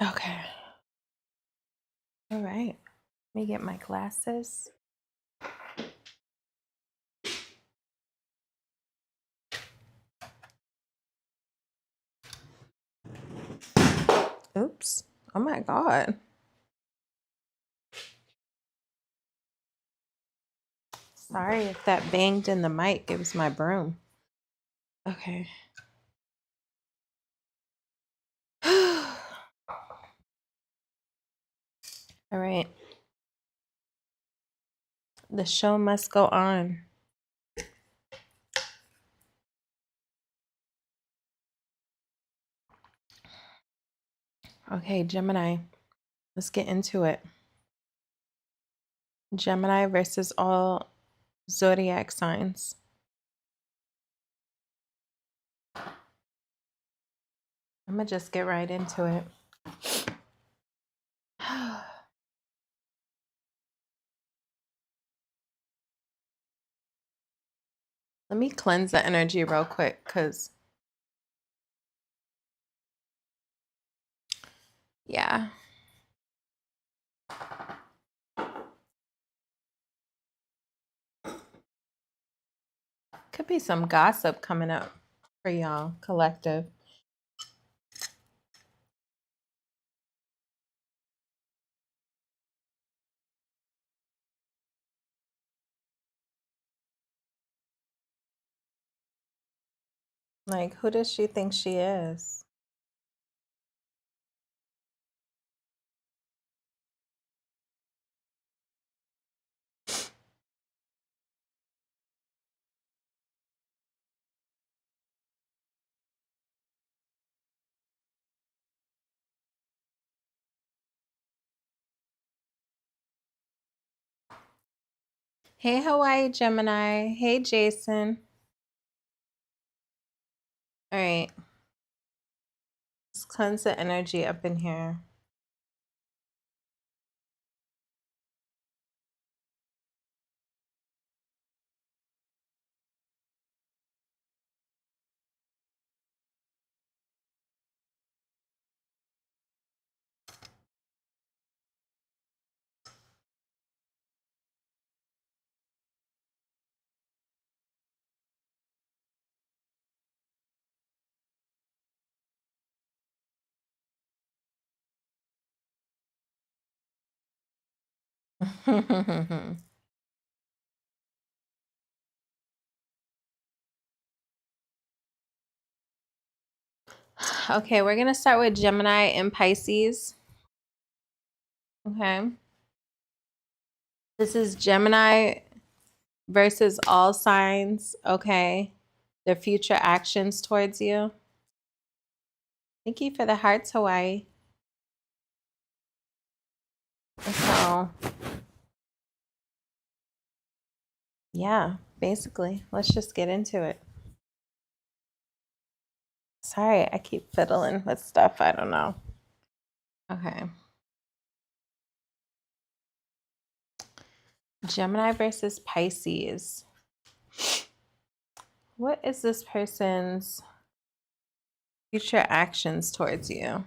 Okay. All right. Let me get my glasses. Oops. Oh my God. Sorry if that banged in the mic. It was my broom. Okay. All right. The show must go on. Okay, Gemini. Let's get into it. Gemini versus all zodiac signs. I'm going to just get right into it. Let me cleanse the energy real quick because, yeah. Could be some gossip coming up for y'all, collective. Like, who does she think she is? Hey, Hawaii Gemini. Hey, Jason. All right. Let's cleanse the energy up in here. Okay, we're going to start with Gemini and Pisces. Okay. This is Gemini versus all signs. Okay. Their future actions towards you. Thank you for the hearts, Hawaii. So, yeah, basically, let's just get into it. Sorry, I keep fiddling with stuff. I don't know. Okay. Gemini versus Pisces. What is this person's future actions towards you?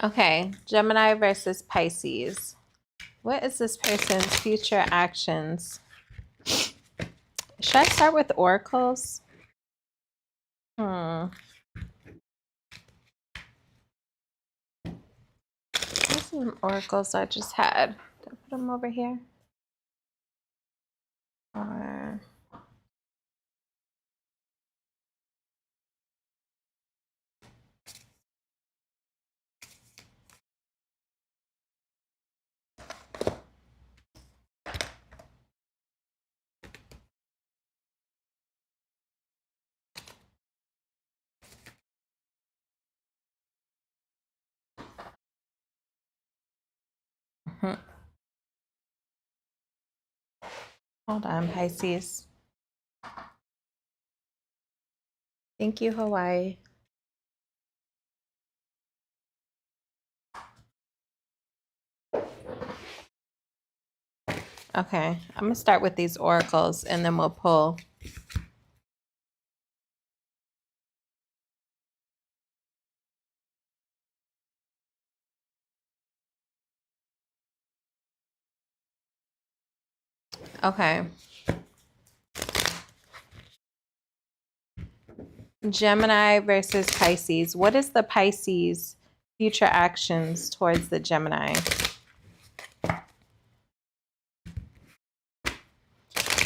Okay, Gemini versus Pisces. What is this person's future actions? Should I start with oracles? These are some oracles I just had. Did I put them over here? Or Hold on, Pisces. Thank you, Hawaii. Okay, I'm going to start with these oracles and then we'll pull. Okay. Gemini versus Pisces. What is the Pisces future actions towards the Gemini?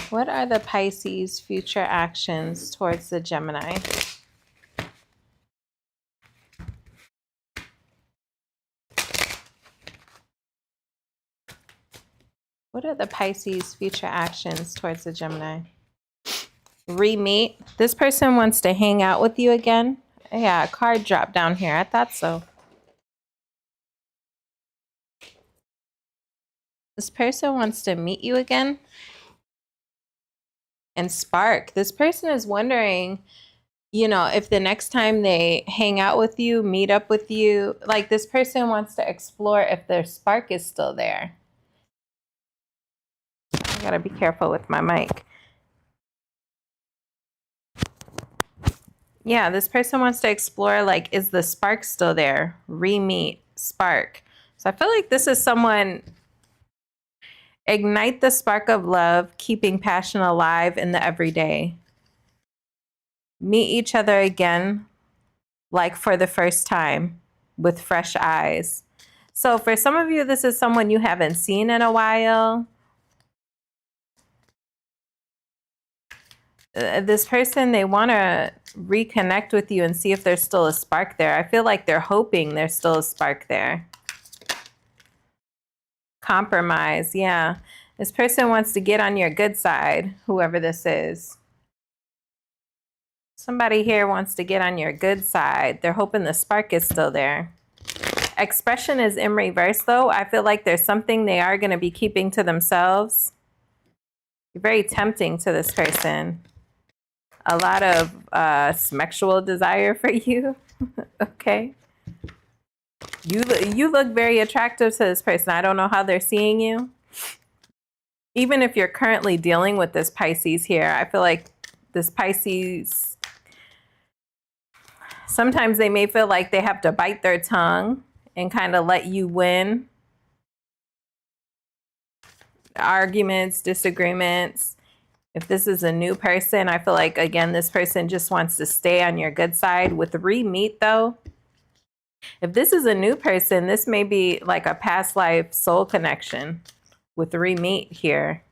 What are the Pisces future actions towards the Gemini? What are the Pisces future actions towards the Gemini? Re-meet. This person wants to hang out with you again. Yeah, a card dropped down here. I thought so. This person wants to meet you again. And spark. This person is wondering, you know, if the next time they hang out with you, meet up with you, like this person wants to explore if their spark is still there. I gotta be careful with my mic. Yeah, this person wants to explore, like, is the spark still there? Re-meet, spark. So I feel like this is someone, ignite the spark of love, keeping passion alive in the everyday. Meet each other again, like for the first time, with fresh eyes. So for some of you, this is someone you haven't seen in a while. This person, they want to reconnect with you and see if there's still a spark there. I feel like they're hoping there's still a spark there. Compromise, yeah. This person wants to get on your good side, whoever this is. Somebody here wants to get on your good side. They're hoping the spark is still there. Expression is in reverse, though. I feel like there's something they are going to be keeping to themselves. You're very tempting to this person. A lot of sexual desire for you. Okay. You look very attractive to this person. I don't know how they're seeing you. Even if you're currently dealing with this Pisces here, I feel like this Pisces, sometimes they may feel like they have to bite their tongue and kind of let you win. Arguments, disagreements. If this is a new person, I feel like, again, this person just wants to stay on your good side. With re-meet, though, if this is a new person, this may be like a past life soul connection. With re-meet here,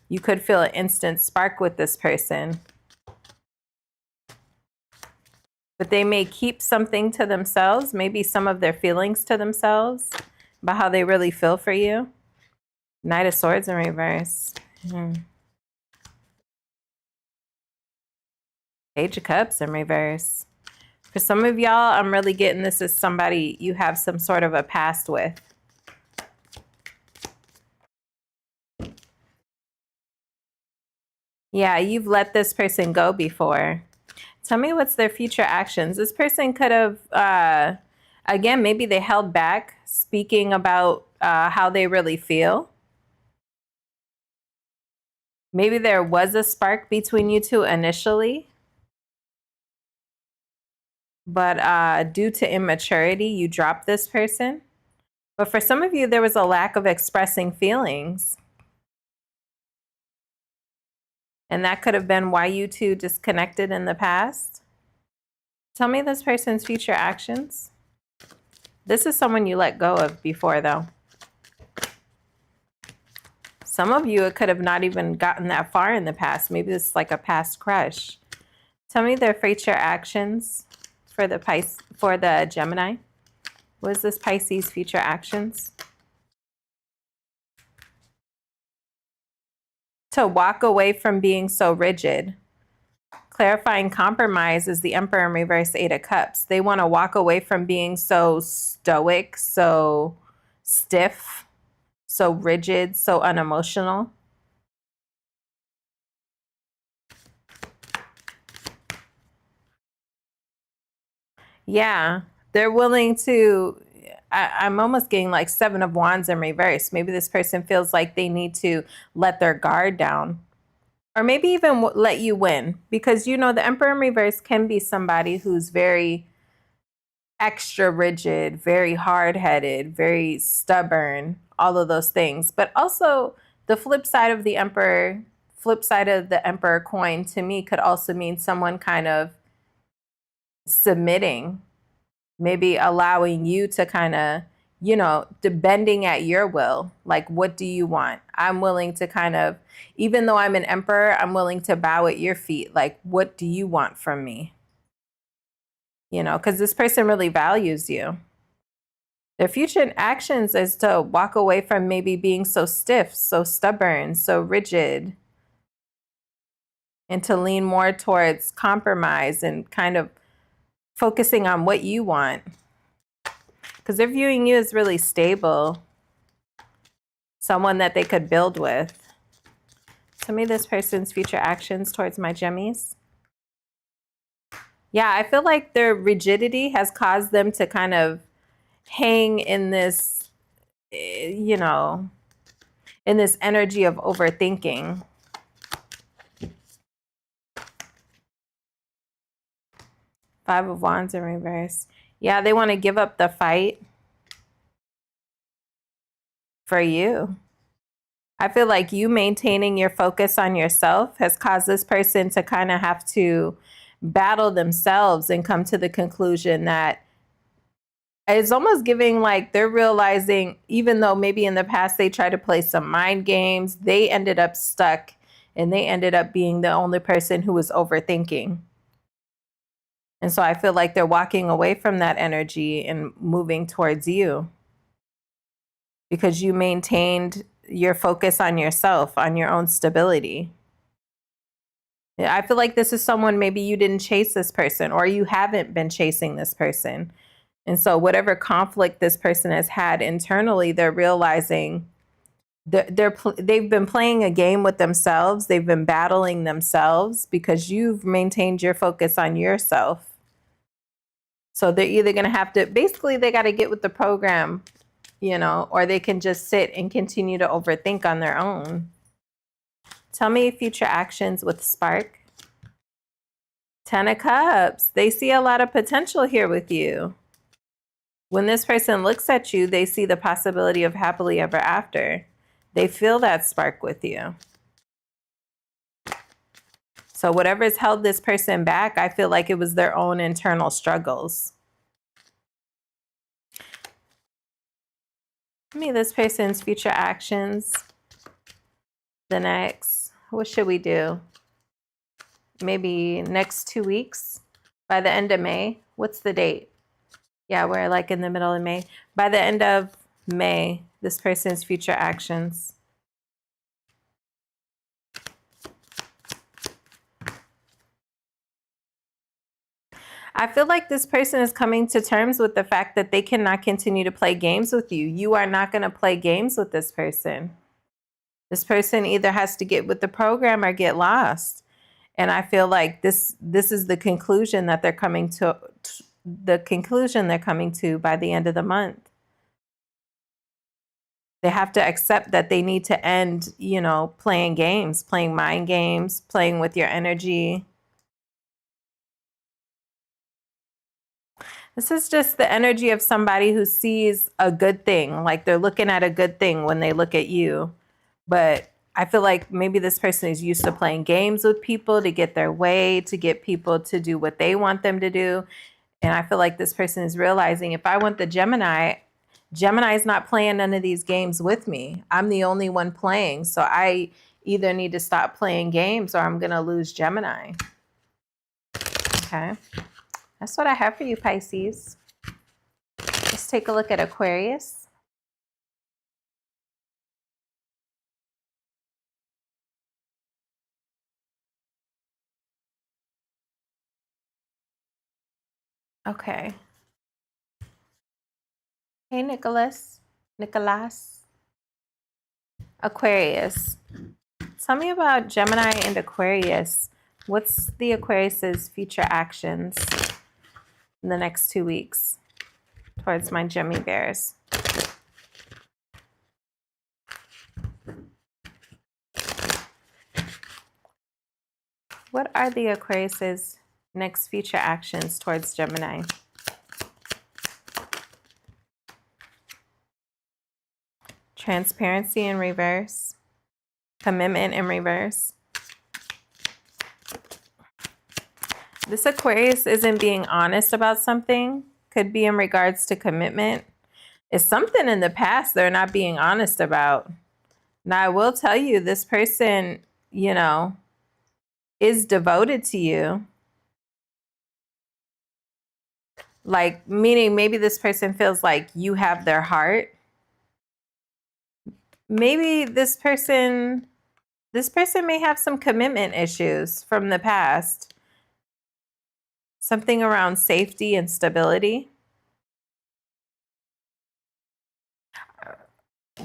you could feel an instant spark with this person. But they may keep something to themselves, maybe some of their feelings to themselves about how they really feel for you. Knight of Swords in reverse. Page of Cups in reverse. For some of y'all, I'm really getting this as somebody you have some sort of a past with. Yeah, you've let this person go before. Tell me what's their future actions. This person could have, again, maybe they held back speaking about how they really feel. Maybe there was a spark between you two initially. But due to immaturity, you dropped this person. But for some of you, there was a lack of expressing feelings. And that could have been why you two disconnected in the past. Tell me this person's future actions. This is someone you let go of before, though. Some of you, it could have not even gotten that far in the past. Maybe this is like a past crush. Tell me their future actions for the Gemini. What is this Pisces future actions? To walk away from being so rigid. Clarifying compromise is the Emperor in reverse, 8 of Cups. They want to walk away from being so stoic, so stiff. so rigid, so unemotional. Yeah, they're willing to. I'm almost getting like Seven of Wands in reverse. Maybe this person feels like they need to let their guard down, or maybe even let you win, because you know the Emperor in reverse can be somebody who's very extra rigid, very hard-headed, very stubborn, all of those things. But also the flip side of the Emperor coin to me could also mean someone kind of submitting, maybe allowing you to kind of, you know, bending at your will. Like, what do you want? I'm willing to kind of, even though I'm an emperor, I'm willing to bow at your feet. Like, what do you want from me? You know, because this person really values you. Their future actions is to walk away from maybe being so stiff, so stubborn, so rigid, and to lean more towards compromise and kind of focusing on what you want. Because they're viewing you as really stable, someone that they could build with. Tell me this person's future actions towards my Gemmies. Yeah, I feel like their rigidity has caused them to kind of hang in this, you know, in this energy of overthinking. Five of Wands in reverse. Yeah, they want to give up the fight for you. I feel like you maintaining your focus on yourself has caused this person to kind of have to battle themselves and come to the conclusion that it's almost giving like they're realizing, even though maybe in the past they tried to play some mind games, they ended up stuck and they ended up being the only person who was overthinking. And so I feel like they're walking away from that energy and moving towards you because you maintained your focus on yourself, on your own stability. I feel like this is someone, maybe you didn't chase this person or you haven't been chasing this person. And so whatever conflict this person has had internally, they're realizing they've been playing a game with themselves. They've been battling themselves because you've maintained your focus on yourself. So they're either going to have to, basically they got to get with the program, you know, or they can just sit and continue to overthink on their own. Tell me future actions with Spark. 10 of Cups. They see a lot of potential here with you. When this person looks at you, they see the possibility of happily ever after. They feel that spark with you. So whatever's held this person back, I feel like it was their own internal struggles. Give me this person's future actions. The next, what should we do? Maybe next 2 weeks, by the end of May. What's the date? Yeah, we're like in the middle of May. By the end of May, this person's future actions. I feel like this person is coming to terms with the fact that they cannot continue to play games with you. You are not going to play games with this person. This person either has to get with the program or get lost. And I feel like this is the conclusion that they're coming to, by the end of the month. They have to accept that they need to end, you know, playing games, playing mind games, playing with your energy. This is just the energy of somebody who sees a good thing, like they're looking at a good thing when they look at you. But I feel like maybe this person is used to playing games with people to get their way, to get people to do what they want them to do. And I feel like this person is realizing, if I want the Gemini, Gemini's not playing none of these games with me. I'm the only one playing. So I either need to stop playing games or I'm going to lose Gemini. Okay. That's what I have for you, Pisces. Let's take a look at Aquarius. Okay. Hey, Nicholas. Nicholas. Aquarius. Tell me about Gemini and Aquarius. What's the Aquarius's future actions in the next 2 weeks towards my Gemmy bears? What are the Aquarius's next future actions towards Gemini? Transparency in reverse. Commitment in reverse. This Aquarius isn't being honest about something. Could be in regards to commitment. It's something in the past they're not being honest about. Now, I will tell you, this person, you know, is devoted to you. Like, meaning maybe this person feels like you have their heart. Maybe this person may have some commitment issues from the past. Something around safety and stability.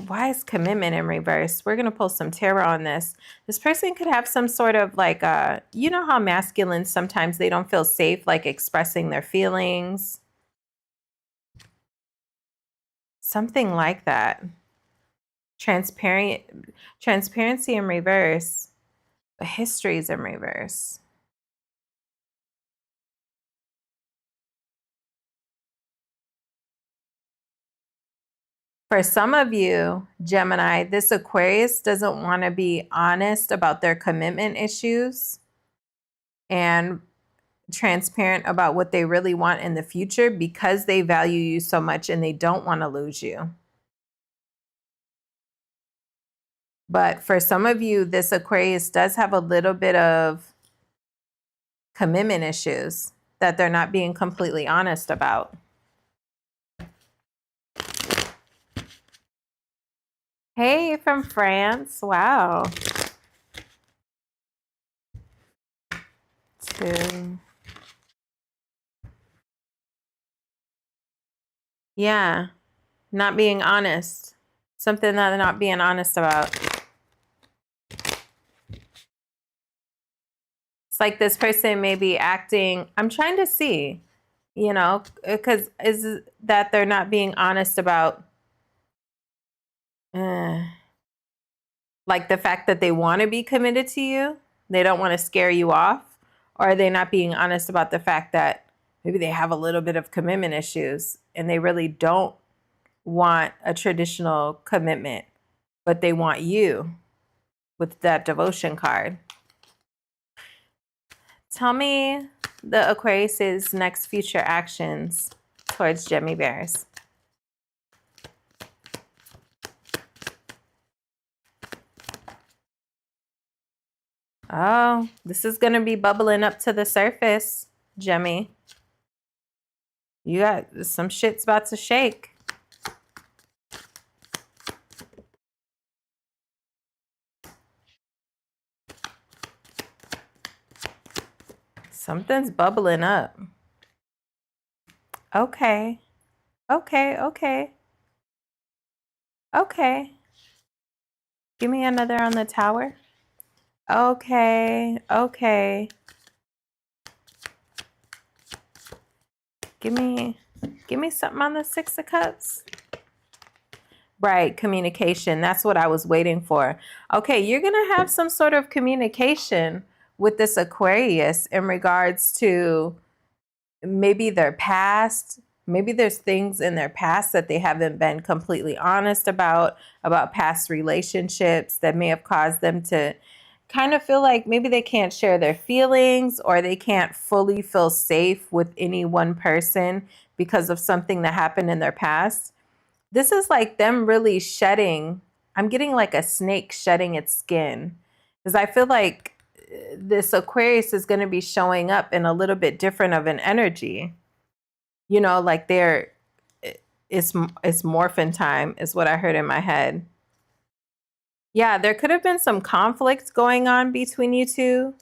Why is commitment in reverse? We're going to pull some tarot on this. This person could have some sort of like, you know how masculines, sometimes they don't feel safe, like expressing their feelings. Something like that. Transparency in reverse, but history is in reverse. For some of you, Gemini, this Aquarius doesn't want to be honest about their commitment issues and transparent about what they really want in the future because they value you so much and they don't want to lose you. But for some of you, this Aquarius does have a little bit of commitment issues that they're not being completely honest about. Hey, from France. Wow. 2. Yeah. Not being honest. Something that they're not being honest about. It's like this person may be acting, I'm trying to see, you know, because is that they're not being honest about like the fact that they want to be committed to you. They don't want to scare you off. Or are they not being honest about the fact that maybe they have a little bit of commitment issues and they really don't want a traditional commitment, but they want you with that devotion card? Tell me the Aquarius's next future actions towards Gemmy bears. Oh, this is going to be bubbling up to the surface, Gemmy. You got some shit's about to shake. Something's bubbling up. Okay. Okay, okay. Okay. Give me another on the tower. Okay, okay. Give me something on the 6 of Cups. Right, communication. That's what I was waiting for. Okay, you're going to have some sort of communication with this Aquarius in regards to maybe their past. Maybe there's things in their past that they haven't been completely honest about past relationships that may have caused them to kind of feel like maybe they can't share their feelings or they can't fully feel safe with any one person because of something that happened in their past. This is like them really shedding. I'm getting like a snake shedding its skin because I feel like this Aquarius is going to be showing up in a little bit different of an energy. You know, like it's morphin time is what I heard in my head. Yeah, there could have been some conflict going on between you two.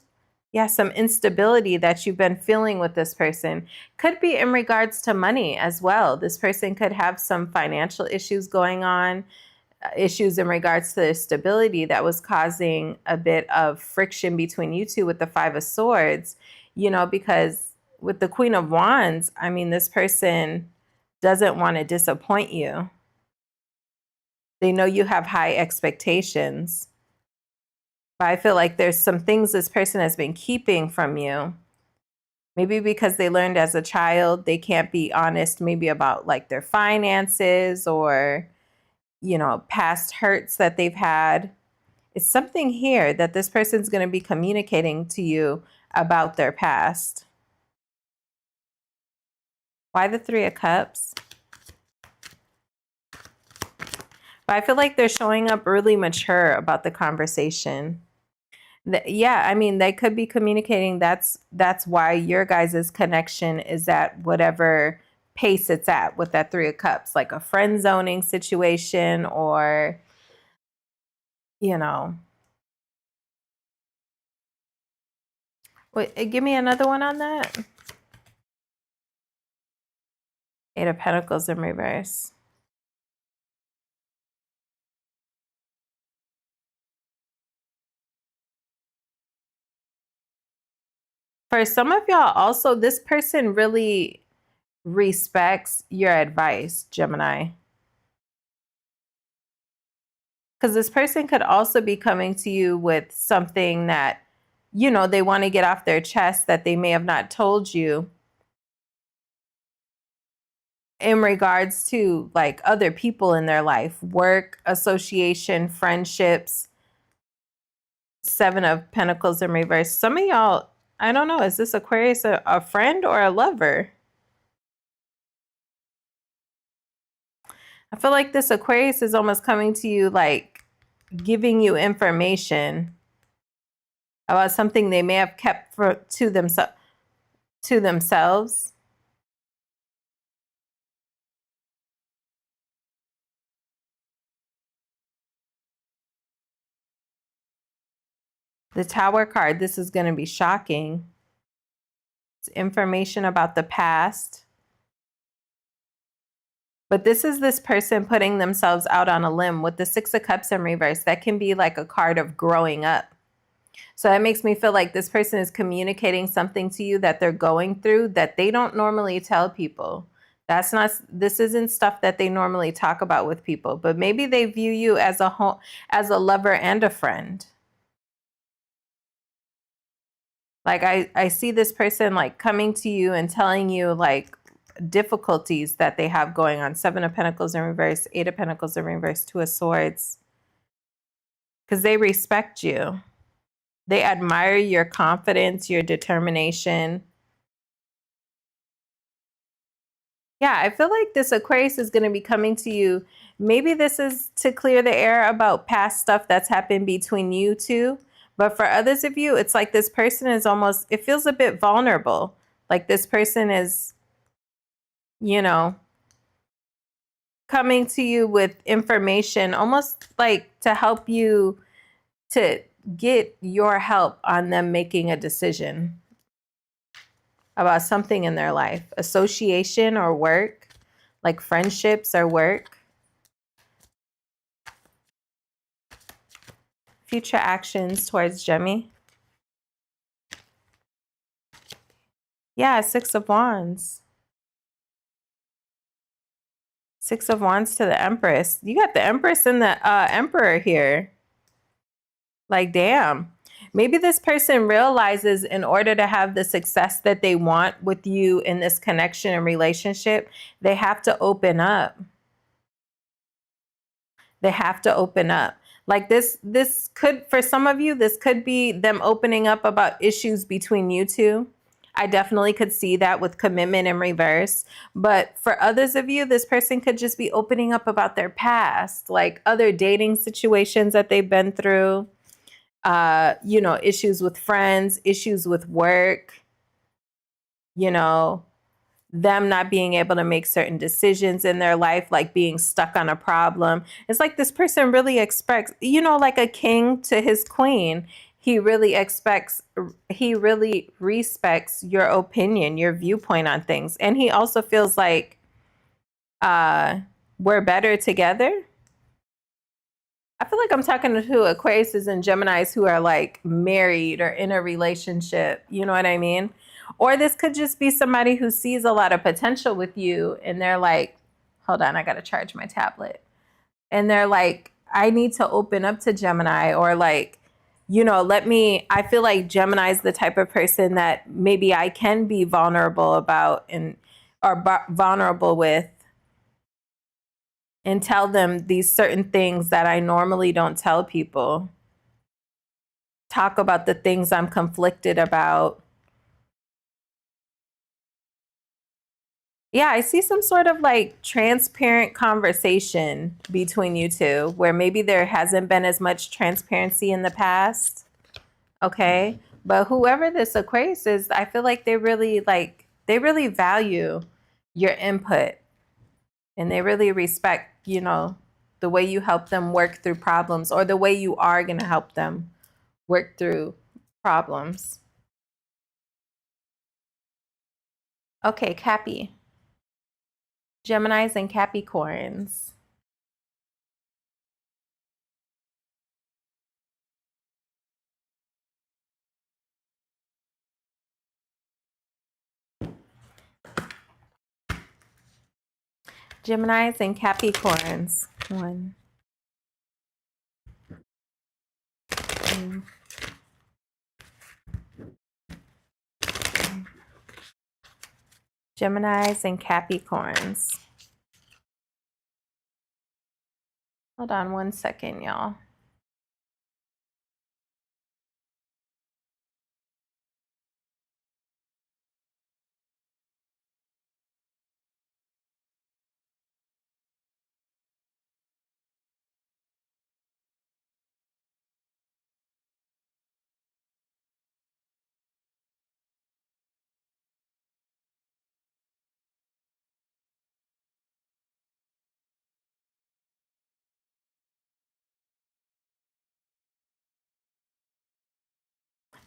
Yeah, some instability that you've been feeling with this person. Could be in regards to money as well. This person could have some financial issues going on. issues in regards to their stability that was causing a bit of friction between you two with the Five of Swords, you know, because with the Queen of Wands, I mean, this person doesn't want to disappoint you. They know you have high expectations. But I feel like there's some things this person has been keeping from you. Maybe because they learned as a child they can't be honest maybe about like their finances or, you know, past hurts that they've had. It's something here that this person's going to be communicating to you about their past. Why the Three of Cups? But I feel like they're showing up really mature about the conversation. Yeah, I mean, they could be communicating. That's why your guys' connection is at whatever pace it's at with that Three of Cups, like a friend zoning situation or, you know. Wait, give me another one on that. Eight of Pentacles in reverse. For some of y'all, also, this person really respects your advice, Gemini. Because this person could also be coming to you with something that, you know, they want to get off their chest that they may have not told you in regards to like other people in their life, work, association, friendships. Seven of Pentacles in reverse. Some of y'all, I don't know, is this Aquarius a friend or a lover? I feel like this Aquarius is almost coming to you like giving you information about something they may have kept to themselves. The Tower card, this is going to be shocking. It's information about the past. But this is this person putting themselves out on a limb with the Six of Cups in reverse. That can be like a card of growing up. So that makes me feel like this person is communicating something to you that they're going through that they don't normally tell people. This isn't stuff that they normally talk about with people, but maybe they view you as a lover and a friend. Like I see this person like coming to you and telling you like difficulties that they have going on. Seven of Pentacles in reverse, Eight of Pentacles in reverse, Two of Swords. Because they respect you. They admire your confidence, your determination. Yeah, I feel like this Aquarius is going to be coming to you. Maybe this is to clear the air about past stuff that's happened between you two. But for others of you, it's like this person is almost, it feels a bit vulnerable. Like this person is, you know, coming to you with information almost like to help you to get your help on them making a decision about something in their life, association or work, like friendships or work. Future actions towards Gemini. Yeah, Six of Wands. Six of Wands to the Empress. You got the Empress and the Emperor here. Like, damn. Maybe this person realizes in order to have the success that they want with you in this connection and relationship, they have to open up. They have to open up. Like this could, for some of you, this could be them opening up about issues between you two. I definitely could see that with commitment in reverse. But for others of you, this person could just be opening up about their past, like other dating situations that they've been through, you know, issues with friends, issues with work, you know, them not being able to make certain decisions in their life, like being stuck on a problem. It's like this person really expects, you know, like a king to his queen. He really respects your opinion, your viewpoint on things. And he also feels like we're better together. I feel like I'm talking to Aquariuses and Geminis who are like married or in a relationship. You know what I mean? Or this could just be somebody who sees a lot of potential with you and they're like, hold on, I got to charge my tablet. And they're like, I need to open up to Gemini, or like, I feel like Gemini is the type of person that maybe I can be vulnerable about vulnerable with, and tell them these certain things that I normally don't tell people. Talk about the things I'm conflicted about. Yeah, I see some sort of like transparent conversation between you two where maybe there hasn't been as much transparency in the past. Okay. But whoever this Aquarius is, I feel like they really value your input, and they really respect, the way you help them work through problems, or the way you are going to help them work through problems. Okay, Cappy. Geminis and Capricorns. Geminis and Capricorns. 1, 2, 3. Geminis and Capricorns. Hold on 1 second, y'all.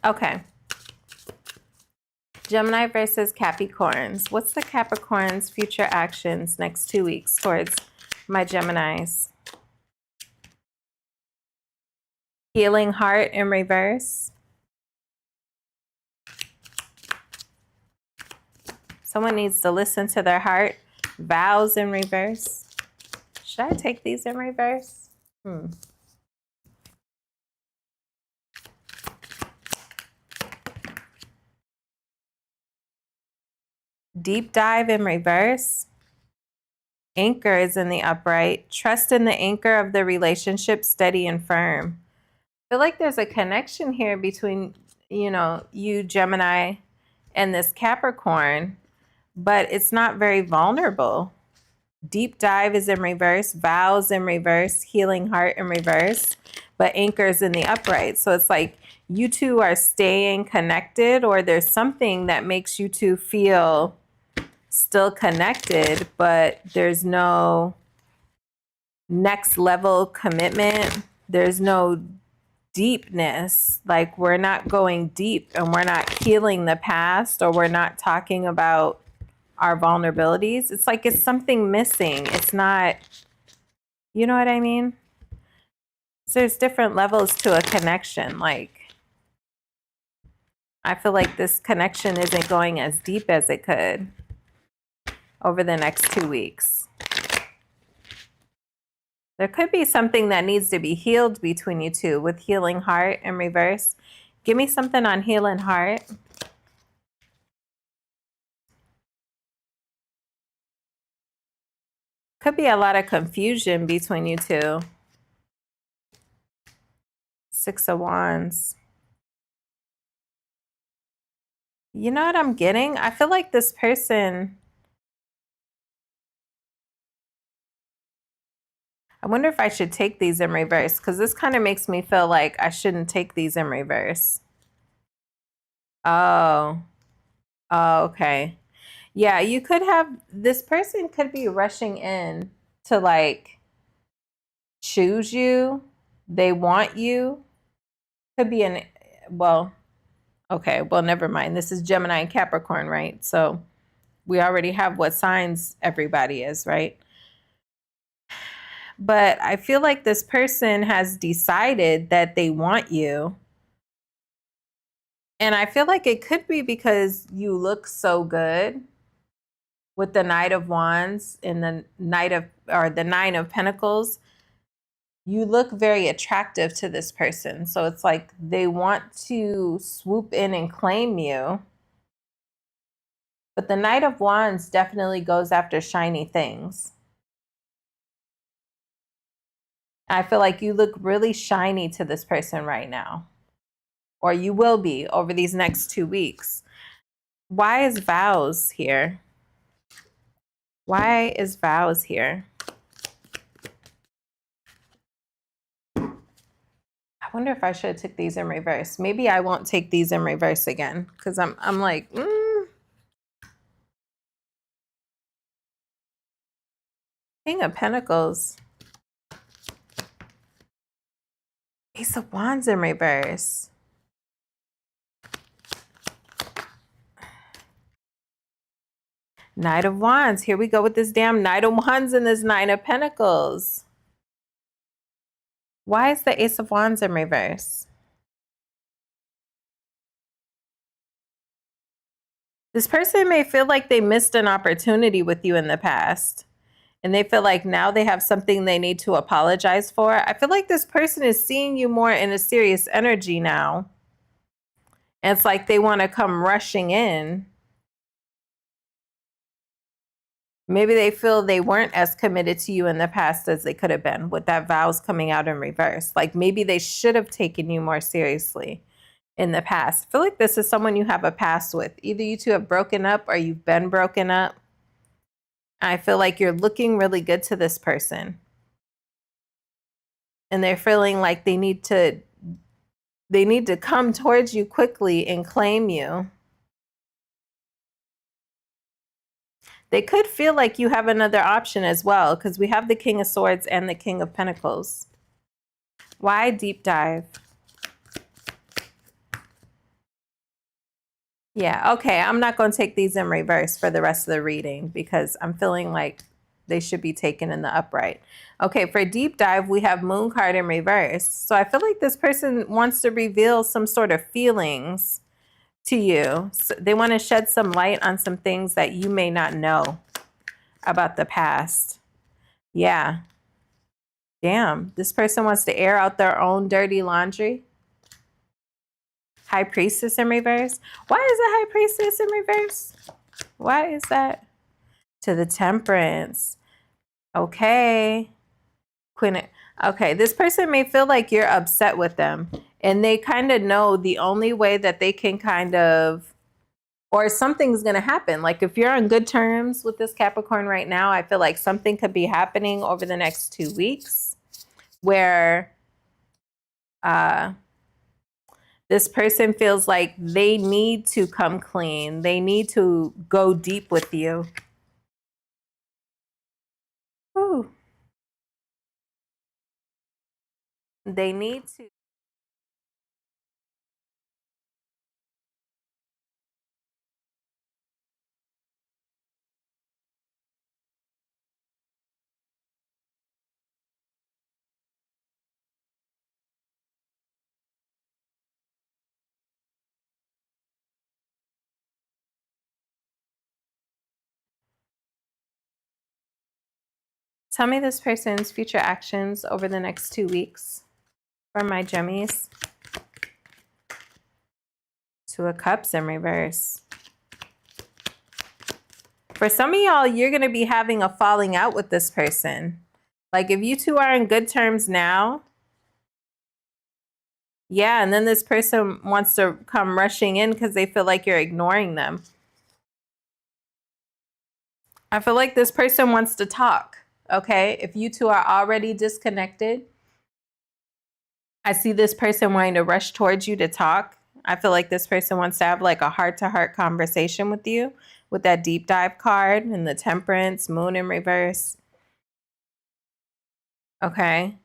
Okay. Gemini versus Capricorns. What's the Capricorns' future actions next 2 weeks towards my Geminis? Healing heart in reverse. Someone needs to listen to their heart. Vows in reverse. Should I take these in reverse? Deep dive in reverse. Anchor is in the upright. Trust in the anchor of the relationship, steady and firm. I feel like there's a connection here between, you Gemini and this Capricorn, but it's not very vulnerable. Deep dive is in reverse. Vows in reverse. Healing heart in reverse. But anchors in the upright. So it's like you two are staying connected, or there's something that makes you two feel still connected, but there's no next level commitment. There's no deepness. Like, we're not going deep, and we're not healing the past, or we're not talking about our vulnerabilities. It's like it's something missing. It's not, you know what I mean? So there's different levels to a connection. Like, I feel like this connection isn't going as deep as it could over the next 2 weeks. There could be something that needs to be healed between you two with healing heart in reverse. Give me something on healing heart. Could be a lot of confusion between you two. 6 of Wands. You know what I'm getting? I feel like this person, I wonder if I should take these in reverse, because this kind of makes me feel like I shouldn't take these in reverse. Oh. Oh, okay. Yeah, you could have, this person could be rushing in to like choose you. They want you. Could be well, okay, well, never mind. This is Gemini and Capricorn, right? So we already have what signs everybody is, right? But I feel like this person has decided that they want you. And I feel like it could be because you look so good with the Knight of Wands and the Nine of Pentacles. You look very attractive to this person. So it's like they want to swoop in and claim you. But the Knight of Wands definitely goes after shiny things. I feel like you look really shiny to this person right now. Or you will be over these next 2 weeks. Why is vows here? Why is vows here? I wonder if I should have took these in reverse. Maybe I won't take these in reverse again because I'm like, King of Pentacles. Ace of Wands in reverse. Knight of Wands. Here we go with this damn Knight of Wands and this Nine of Pentacles. Why is the Ace of Wands in reverse? This person may feel like they missed an opportunity with you in the past. And they feel like now they have something they need to apologize for. I feel like this person is seeing you more in a serious energy now. And it's like they want to come rushing in. Maybe they feel they weren't as committed to you in the past as they could have been with that vows coming out in reverse. Like maybe they should have taken you more seriously in the past. I feel like this is someone you have a past with. Either you two have broken up or you've been broken up. I feel like you're looking really good to this person. And they're feeling like they need to come towards you quickly and claim you. They could feel like you have another option as well because we have the King of Swords and the King of Pentacles. Why deep dive? Yeah, okay. I'm not going to take these in reverse for the rest of the reading because I'm feeling like they should be taken in the upright. Okay, for deep dive, we have Moon card in reverse. So I feel like this person wants to reveal some sort of feelings to you. So they want to shed some light on some things that you may not know about the past. Yeah. Damn. This person wants to air out their own dirty laundry. High Priestess in reverse. Why is the High Priestess in reverse? Why is that? To the Temperance. Okay. Queen. Okay. This person may feel like you're upset with them. And they kind of know the only way that they can kind of, or something's going to happen. Like if you're on good terms with this Capricorn right now, I feel like something could be happening over the next 2 weeks where this person feels like they need to come clean. They need to go deep with you. Ooh. They need to. Tell me this person's future actions over the next 2 weeks for my Gemmies. Two of Cups in reverse. For some of y'all, you're going to be having a falling out with this person. Like if you two are in good terms now, yeah, and then this person wants to come rushing in because they feel like you're ignoring them. I feel like this person wants to talk, okay? If you two are already disconnected, I see this person wanting to rush towards you to talk. I feel like this person wants to have like a heart-to-heart conversation with you with that deep dive card and the Temperance, Moon in reverse. Okay.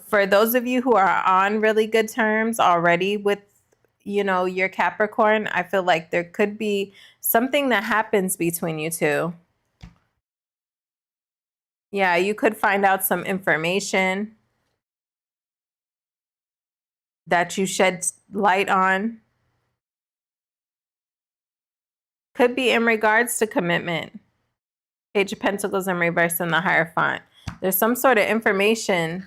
For those of you who are on really good terms already with, you know, your Capricorn, I feel like there could be something that happens between you two. Yeah, you could find out some information that you shed light on. Could be in regards to commitment. Page of Pentacles in reverse in the Hierophant. There's some sort of information,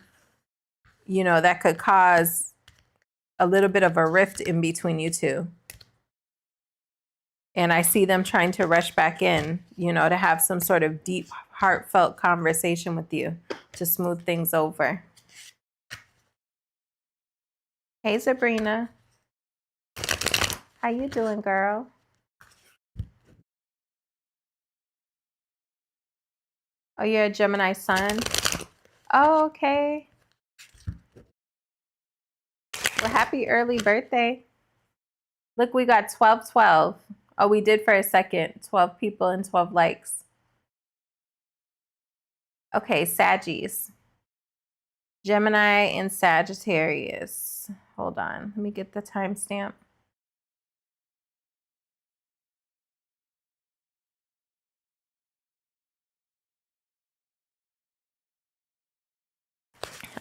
you know, that could cause a little bit of a rift in between you two. And I see them trying to rush back in, you know, to have some sort of deep, heartfelt conversation with you to smooth things over. Hey, Sabrina. How you doing, girl? Oh, you're a Gemini sun? Oh, okay. Well, happy early birthday. Look, we got 12. Oh, we did for a second. 12 people and 12 likes. Okay, Saggies. Gemini and Sagittarius. Hold on. Let me get the timestamp.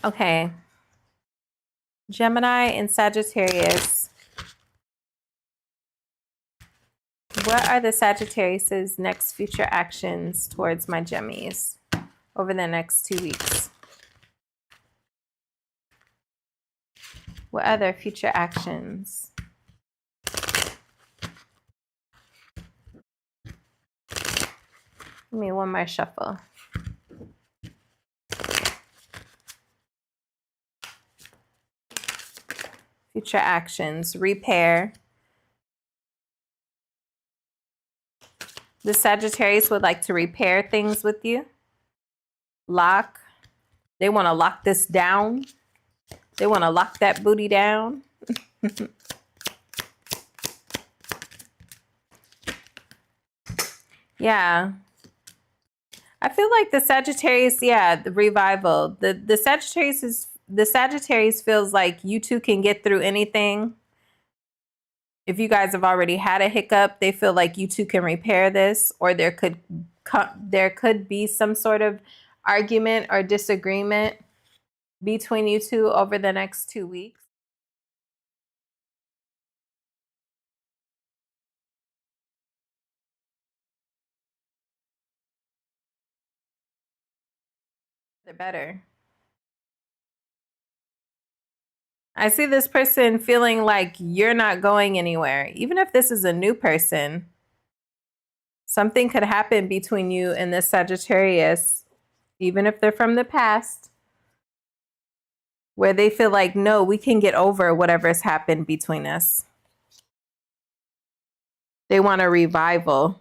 Okay. Gemini and Sagittarius. What are the Sagittarius's next future actions towards my Gemmies over the next 2 weeks? What are their future actions? Give me one more shuffle. Future actions. Repair. The Sagittarius would like to repair things with you. Lock. They want to lock this down. They want to lock that booty down. Yeah. I feel like the Sagittarius, yeah, the revival. The Sagittarius feels like you two can get through anything. If you guys have already had a hiccup, they feel like you two can repair this, or there could be some sort of argument or disagreement between you two over the next 2 weeks. They're better. I see this person feeling like you're not going anywhere. Even if this is a new person, something could happen between you and this Sagittarius, even if they're from the past, where they feel like, no, we can get over whatever's happened between us. They want a revival.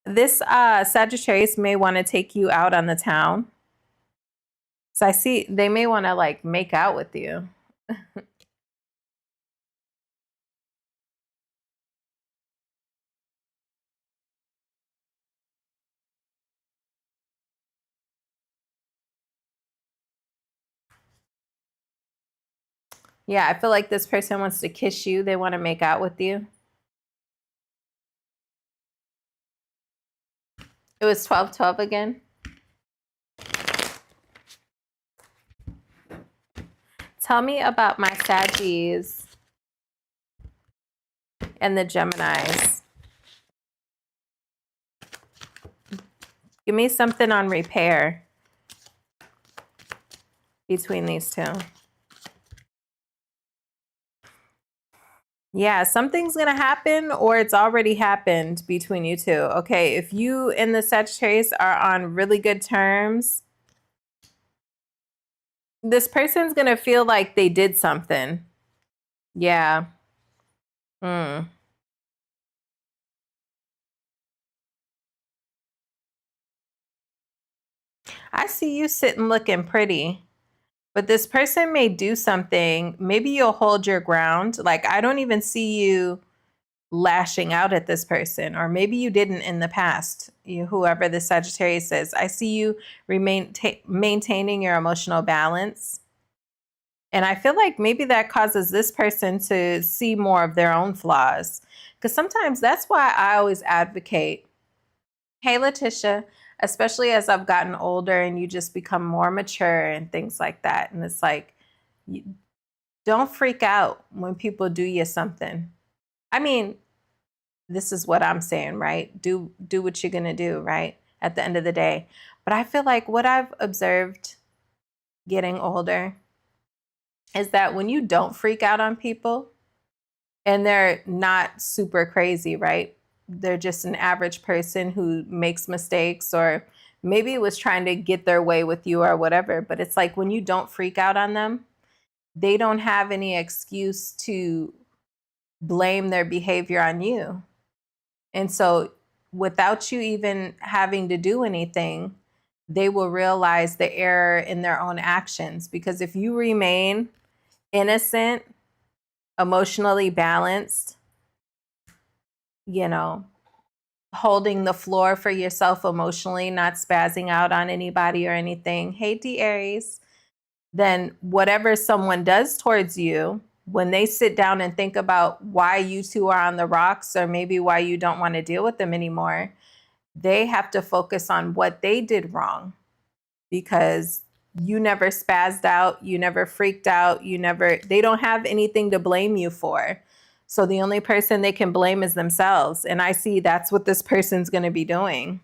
This Sagittarius may want to take you out on the town. So I see they may want to like make out with you. Yeah, I feel like this person wants to kiss you. They want to make out with you. It was 12 again. Tell me about my Saggies and the Geminis. Give me something on repair between these two. Yeah, something's going to happen or it's already happened between you two. Okay, if you and the Sagittarius are on really good terms, this person's going to feel like they did something. Yeah. I see you sitting looking pretty. But this person may do something. Maybe you'll hold your ground. Like, I don't even see you lashing out at this person, or maybe you didn't in the past. Whoever the Sagittarius is, I see you maintaining your emotional balance. And I feel like maybe that causes this person to see more of their own flaws. Because sometimes that's why I always advocate, hey, Letitia, especially as I've gotten older and you just become more mature and things like that. And it's like, don't freak out when people do you something. I mean, this is what I'm saying, right? Do what you're going to do, right? At the end of the day. But I feel like what I've observed getting older is that when you don't freak out on people and they're not super crazy, right? They're just an average person who makes mistakes, or maybe was trying to get their way with you or whatever. But it's like when you don't freak out on them, they don't have any excuse to blame their behavior on you. And so without you even having to do anything, they will realize the error in their own actions. Because if you remain innocent, emotionally balanced, you know, holding the floor for yourself emotionally, not spazzing out on anybody or anything, hey, D Aries, then whatever someone does towards you, when they sit down and think about why you two are on the rocks, or maybe why you don't want to deal with them anymore, they have to focus on what they did wrong, because you never spazzed out, you never freaked out, they don't have anything to blame you for. So the only person they can blame is themselves. And I see that's what this person's going to be doing.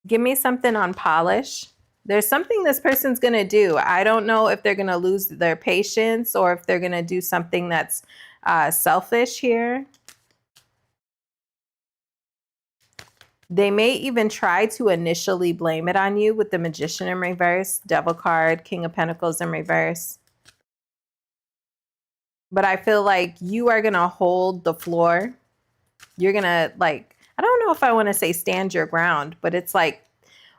Give me something on polish. There's something this person's going to do. I don't know if they're going to lose their patience or if they're going to do something that's selfish here. They may even try to initially blame it on you with the Magician in reverse, Devil card, King of Pentacles in reverse. But I feel like you are going to hold the floor. You're going to, like, I don't know if I want to say stand your ground, but it's like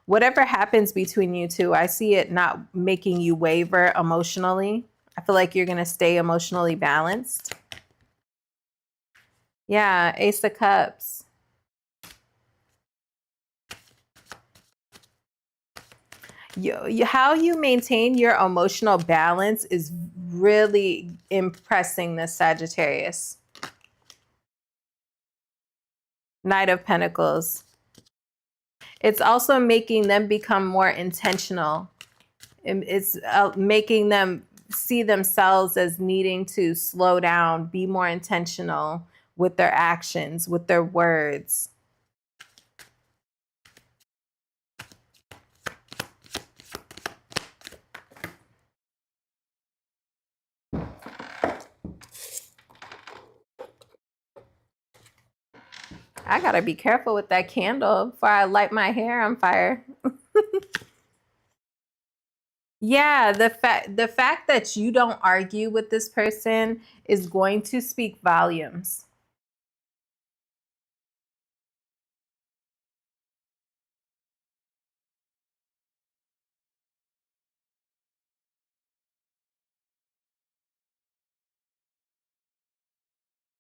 whatever happens between you two, I see it not making you waver emotionally. I feel like you're going to stay emotionally balanced. Yeah, Ace of Cups. How you maintain your emotional balance is really impressing this Sagittarius. Knight of Pentacles. It's also making them become more intentional. It's making them see themselves as needing to slow down, be more intentional with their actions, with their words. I gotta be careful with that candle before I light my hair on fire. Yeah, the fact that you don't argue with this person is going to speak volumes.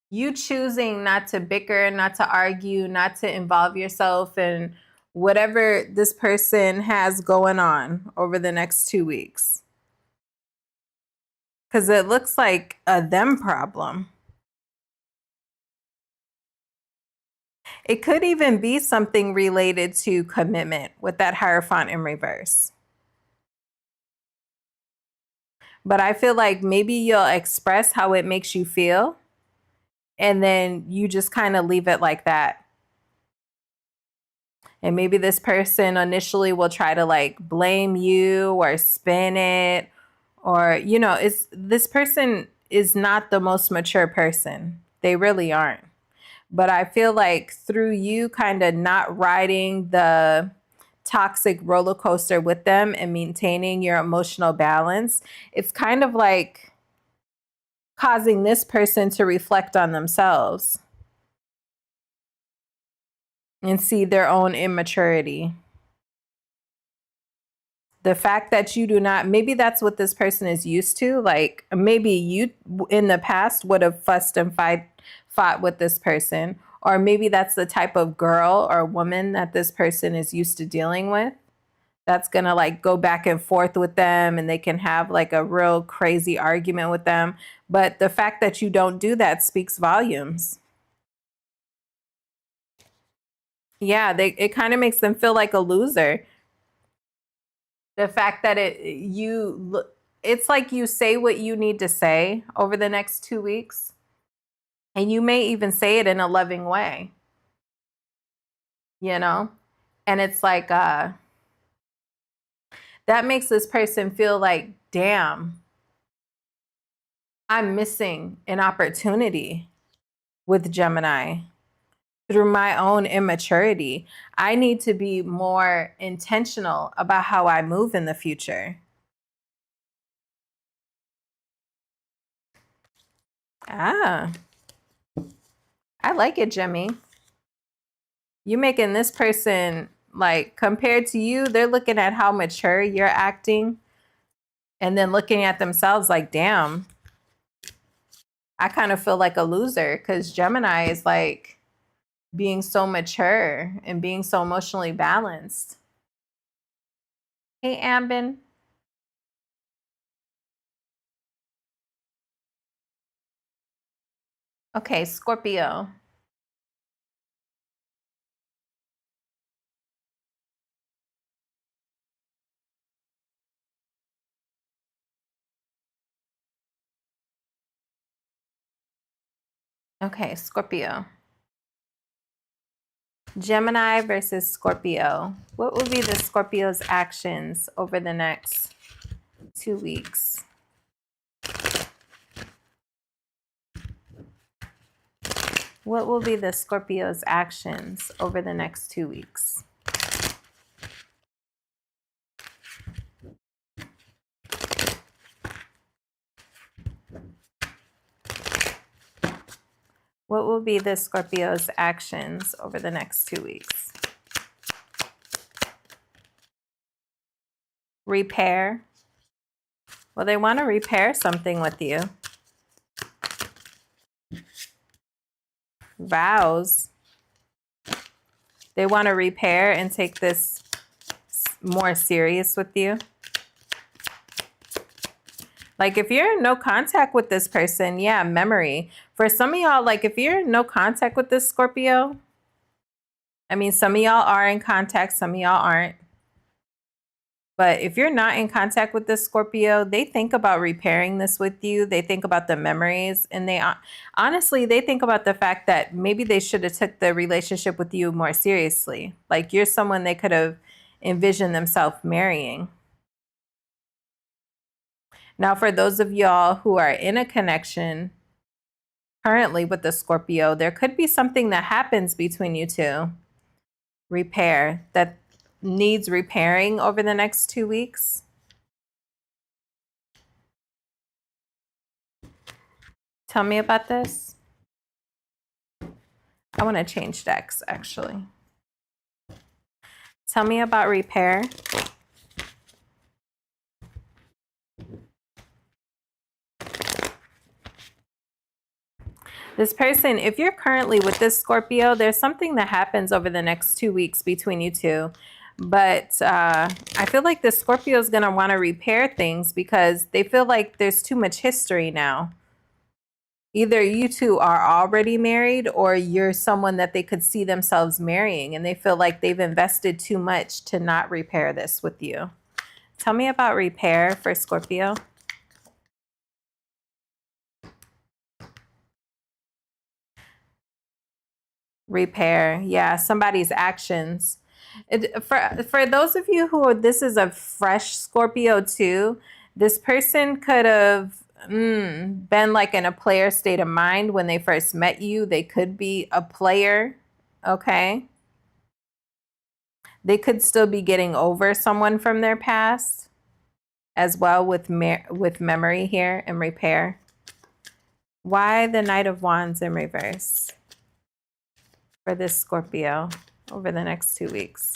You choosing not to bicker, not to argue, not to involve yourself in whatever this person has going on over the next 2 weeks. Because it looks like a them problem. It could even be something related to commitment with that Hierophant in reverse. But I feel like maybe you'll express how it makes you feel, and then you just kind of leave it like that. And maybe this person initially will try to like blame you or spin it, or, you know, this person is not the most mature person. They really aren't. But I feel like through you kind of not riding the toxic roller coaster with them and maintaining your emotional balance, it's kind of like causing this person to reflect on themselves and see their own immaturity. The fact that you do not, maybe that's what this person is used to. Like maybe you in the past would have fussed and fought with this person, or maybe that's the type of girl or woman that this person is used to dealing with. that's going to like go back and forth with them, and they can have like a real crazy argument with them. But the fact that you don't do that speaks volumes. Yeah, it kind of makes them feel like a loser. The fact that it's like you say what you need to say over the next 2 weeks, and you may even say it in a loving way, you know? And it's like that makes this person feel like, damn, I'm missing an opportunity with Gemini through my own immaturity. I need to be more intentional about how I move in the future. Ah, I like it, Jimmy. You making this person, like, compared to you, they're looking at how mature you're acting and then looking at themselves like, damn, I kind of feel like a loser, because Gemini is like being so mature and being so emotionally balanced. Hey, Ambin. Okay, Scorpio. Okay, Scorpio. Gemini versus Scorpio. What will be the Scorpio's actions over the next 2 weeks? What will be the Scorpio's actions over the next 2 weeks? What will be the Scorpio's actions over the next 2 weeks? Repair. Well, they want to repair something with you. Vows. They want to repair and take this more serious with you. Like, if you're in no contact with this person, yeah, memory. For some of y'all, like, if you're in no contact with this Scorpio, I mean, some of y'all are in contact, some of y'all aren't. But if you're not in contact with this Scorpio, they think about repairing this with you. They think about the memories, and they honestly, they think about the fact that maybe they should have took the relationship with you more seriously. Like, you're someone they could have envisioned themselves marrying. Now, for those of y'all who are in a connection currently with the Scorpio, there could be something that happens between you two. Repair that needs repairing over the next 2 weeks. Tell me about this. I want to change decks, actually. Tell me about repair. This person, if you're currently with this Scorpio, there's something that happens over the next 2 weeks between you two. But I feel like the Scorpio is going to want to repair things because they feel like there's too much history now. Either you two are already married, or you're someone that they could see themselves marrying, and they feel like they've invested too much to not repair this with you. Tell me about repair for Scorpio. Repair. Yeah, somebody's actions. For those of you who this is a fresh Scorpio too, this person could have been like in a player state of mind when they first met you. They could be a player, okay? They could still be getting over someone from their past as well, with memory here and repair. Why the Knight of Wands in reverse for this Scorpio over the next 2 weeks?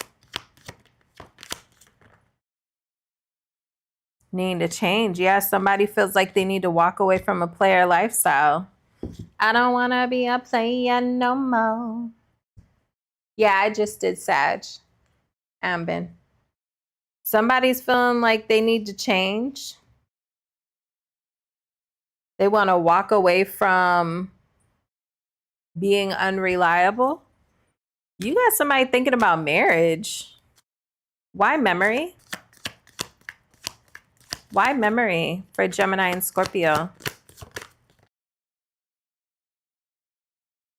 Needing to change. Yeah, somebody feels like they need to walk away from a player lifestyle. I don't want to be a player no more. Yeah, I just did Sag. Ambin. Somebody's feeling like they need to change. They want to walk away from being unreliable. You got somebody thinking about marriage. Why memory? Why memory for Gemini and Scorpio?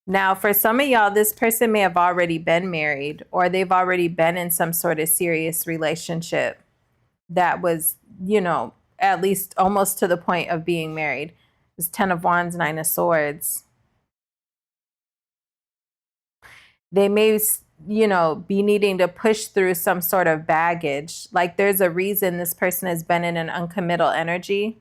Now, for some of y'all, this person may have already been married, or they've already been in some sort of serious relationship that was, you know, at least almost to the point of being married. It's 10 of Wands, 9 of Swords. They may, you know, be needing to push through some sort of baggage. Like there's a reason this person has been in an uncommittal energy.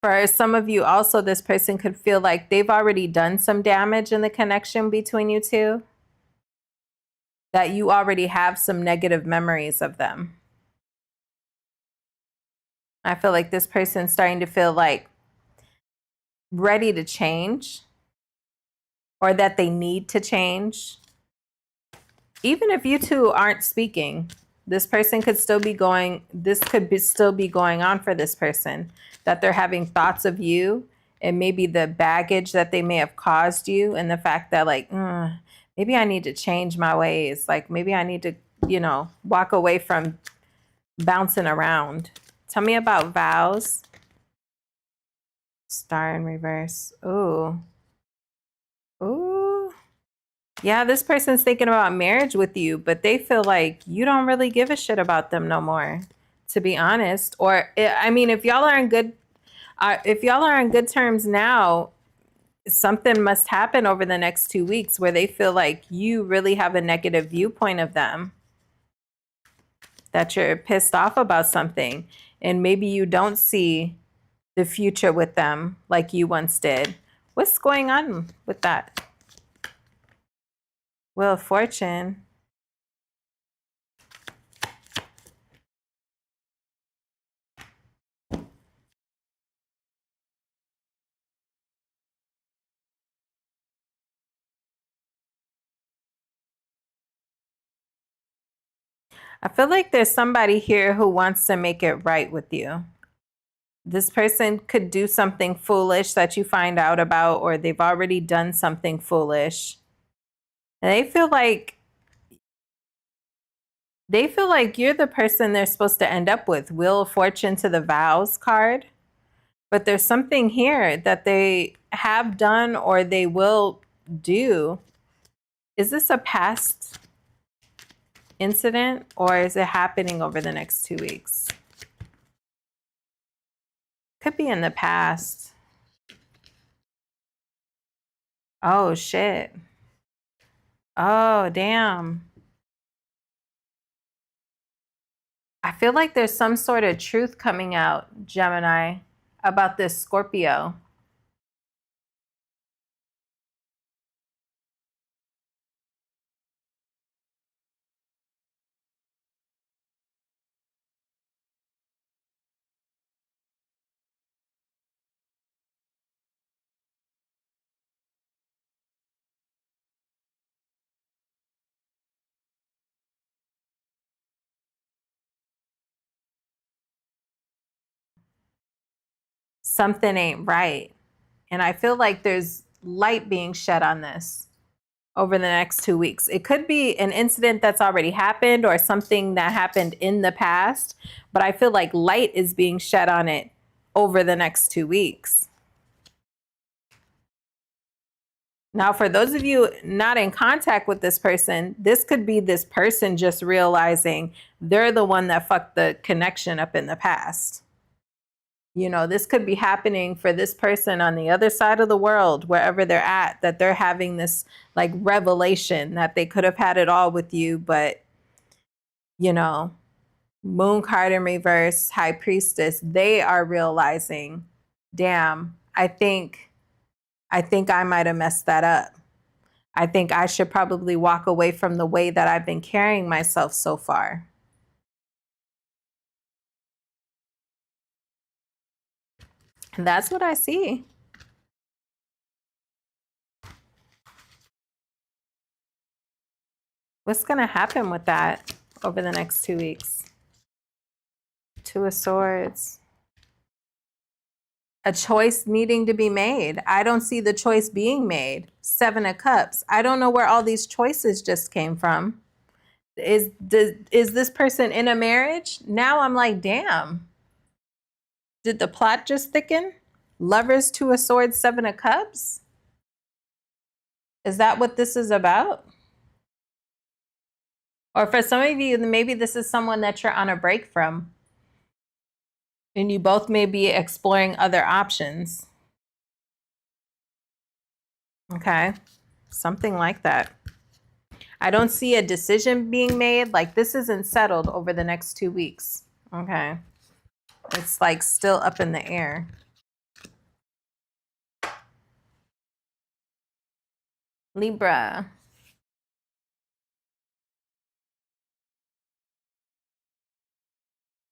For some of you also, this person could feel like they've already done some damage in the connection between you two, that you already have some negative memories of them. I feel like this person's starting to feel like ready to change, or that they need to change. Even if you two aren't speaking, this person could still be going, this could be still be going on for this person, that they're having thoughts of you and maybe the baggage that they may have caused you, and the fact that like, maybe I need to change my ways. Like maybe I need to, you know, walk away from bouncing around. Tell me about vows. Star in reverse. Ooh. Ooh. Yeah, this person's thinking about marriage with you, but they feel like you don't really give a shit about them no more, to be honest. Or I mean, if y'all are in good terms now, something must happen over the next 2 weeks where they feel like you really have a negative viewpoint of them, that you're pissed off about something, and maybe you don't see the future with them like you once did. What's going on with that? Wheel of Fortune. I feel like there's somebody here who wants to make it right with you. This person could do something foolish that you find out about, or they've already done something foolish. And they feel like you're the person they're supposed to end up with. Wheel of Fortune to the vows card. But there's something here that they have done or they will do. Is this a past incident, or is it happening over the next 2 weeks? Could be in the past. Oh, shit. Oh, damn. I feel like there's some sort of truth coming out, Gemini, about this Scorpio. Something ain't right. And I feel like there's light being shed on this over the next 2 weeks. It could be an incident that's already happened or something that happened in the past, but I feel like light is being shed on it over the next 2 weeks. Now, for those of you not in contact with this person, this could be this person just realizing they're the one that fucked the connection up in the past. You know, this could be happening for this person on the other side of the world, wherever they're at, that they're having this like revelation that they could have had it all with you, but, you know, Moon card in reverse, High Priestess, they are realizing, damn, I think I might have messed that up. I think I should probably walk away from the way that I've been carrying myself so far. And that's what I see. What's going to happen with that over the next 2 weeks? Two of Swords. A choice needing to be made. I don't see the choice being made. Seven of Cups. I don't know where all these choices just came from. Is this person in a marriage? Now I'm like, damn. Did the plot just thicken? Lovers, Two of Swords, Seven of Cups? Is that what this is about? Or for some of you, maybe this is someone that you're on a break from. And you both may be exploring other options. Okay. Something like that. I don't see a decision being made. Like this isn't settled over the next 2 weeks. Okay. It's like still up in the air. Libra.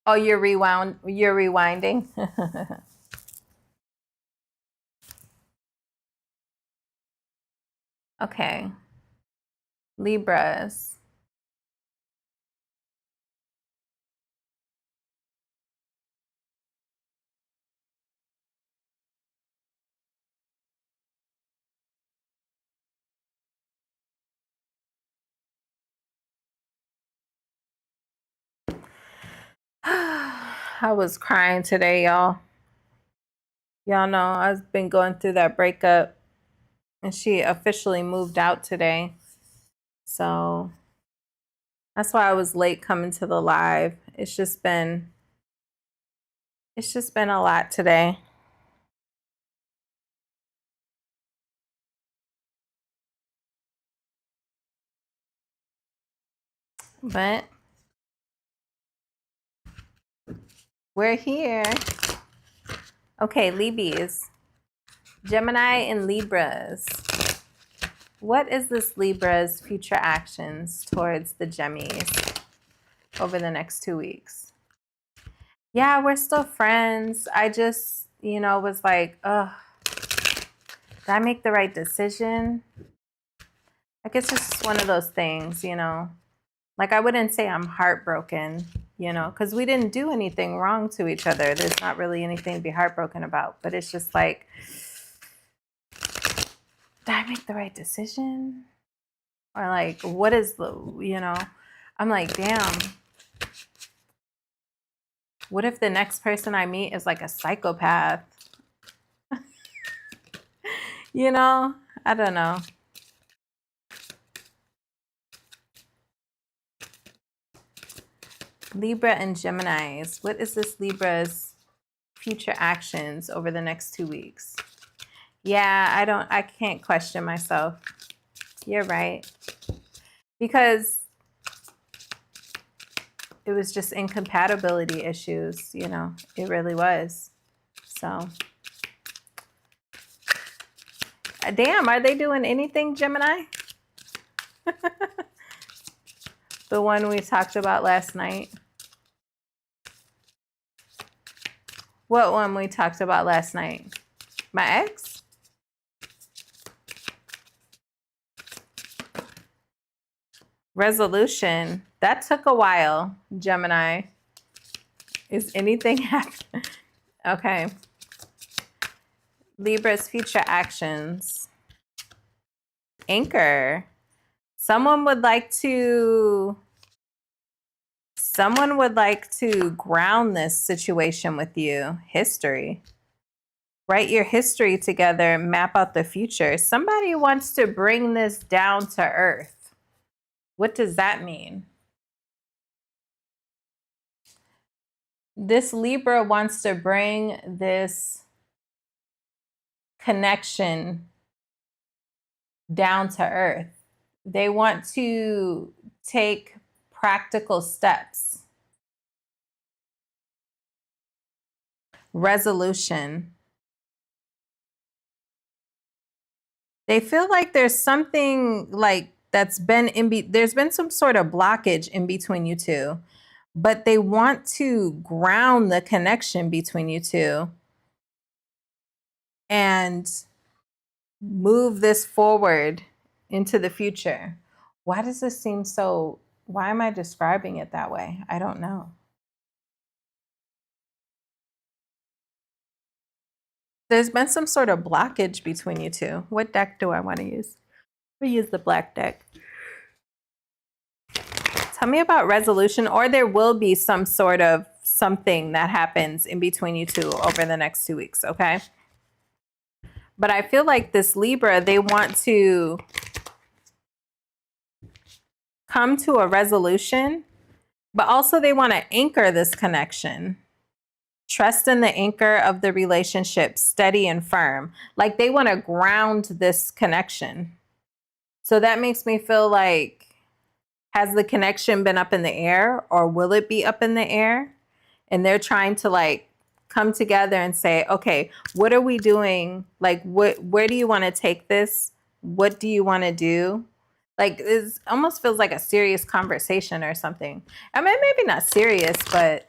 Oh, you're rewinding. Okay. Libras. I was crying today, y'all. Y'all know I've been going through that breakup, and she officially moved out today. So that's why I was late coming to the live. It's just been a lot today. But we're here. Okay, Libras. Gemini and Libras. What is this Libra's future actions towards the Gemmies over the next 2 weeks? Yeah, we're still friends. I just, was like, ugh, did I make the right decision? I guess it's just one of those things, Like I wouldn't say I'm heartbroken, because we didn't do anything wrong to each other. There's not really anything to be heartbroken about. But it's just like, did I make the right decision? Or like, what is I'm like, damn. What if the next person I meet is like a psychopath? I don't know. Libra and Geminis. What is this Libra's future actions over the next 2 weeks? Yeah, I can't question myself. You're right. Because it was just incompatibility issues, it really was. So, damn, are they doing anything, Gemini? The one we talked about last night. What one we talked about last night? My ex? Resolution. That took a while, Gemini. Is anything happening? Okay. Libra's future actions. Anchor. Someone would like to ground this situation with you. History. Write your history together, map out the future. Somebody wants to bring this down to earth. What does that mean? This Libra wants to bring this connection down to earth. They want to take practical steps. Resolution. They feel like there's something like that's been there's been some sort of blockage in between you two, but they want to ground the connection between you two and move this forward into the future. Why does this seem so, why am I describing it that way? I don't know. There's been some sort of blockage between you two. What deck do I want to use? We use the black deck. Tell me about resolution, or there will be some sort of something that happens in between you two over the next 2 weeks, okay? But I feel like this Libra, they want to come to a resolution, but also they want to anchor this connection. Trust in the anchor of the relationship, steady and firm. Like they want to ground this connection. So that makes me feel like, has the connection been up in the air, or will it be up in the air? And they're trying to like come together and say, okay, what are we doing? Like, where do you want to take this? What do you want to do? Like, it almost feels like a serious conversation or something. I mean, maybe not serious, but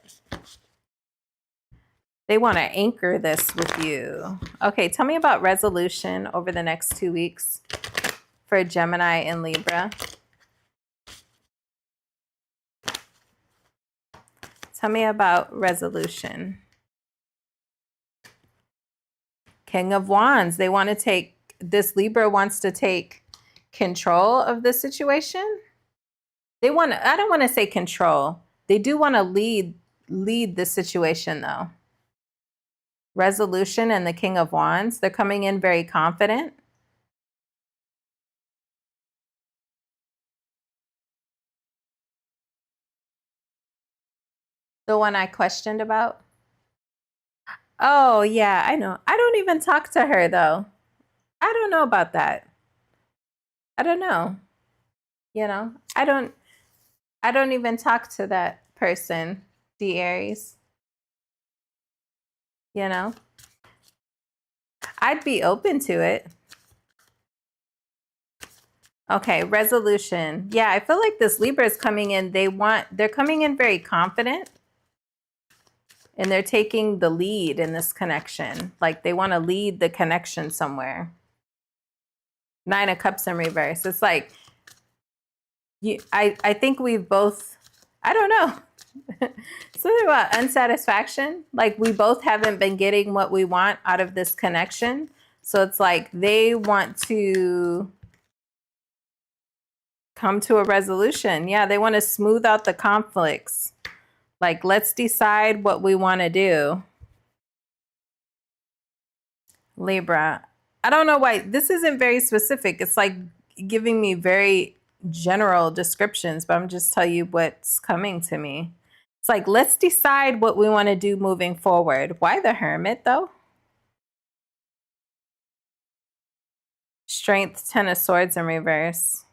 they want to anchor this with you. Okay, tell me about resolution over the next 2 weeks for Gemini and Libra. Tell me about resolution. King of Wands. They want to take, this Libra wants to take control of the situation. They want to, I don't want to say control. They do want to lead the situation though. Resolution and the King of Wands. They're coming in very confident. The one I questioned about. Oh, yeah, I know. I don't even talk to her, though. I don't know about that. I don't know. You know, I don't even talk to that person, the Aries. You know, I'd be open to it. Okay, resolution. Yeah, I feel like this Libra is coming in. They're coming in very confident. And they're taking the lead in this connection. Like they want to lead the connection somewhere. 9 of Cups in reverse. It's like, I think we've both, I don't know. Something about unsatisfaction. Like we both haven't been getting what we want out of this connection. So it's like they want to come to a resolution. Yeah, they want to smooth out the conflicts. Like, let's decide what we want to do. Libra. I don't know why. This isn't very specific. It's like giving me very general descriptions, but I'm just telling you what's coming to me. It's like, let's decide what we want to do moving forward. Why the Hermit, though? Strength, 10 of Swords in reverse.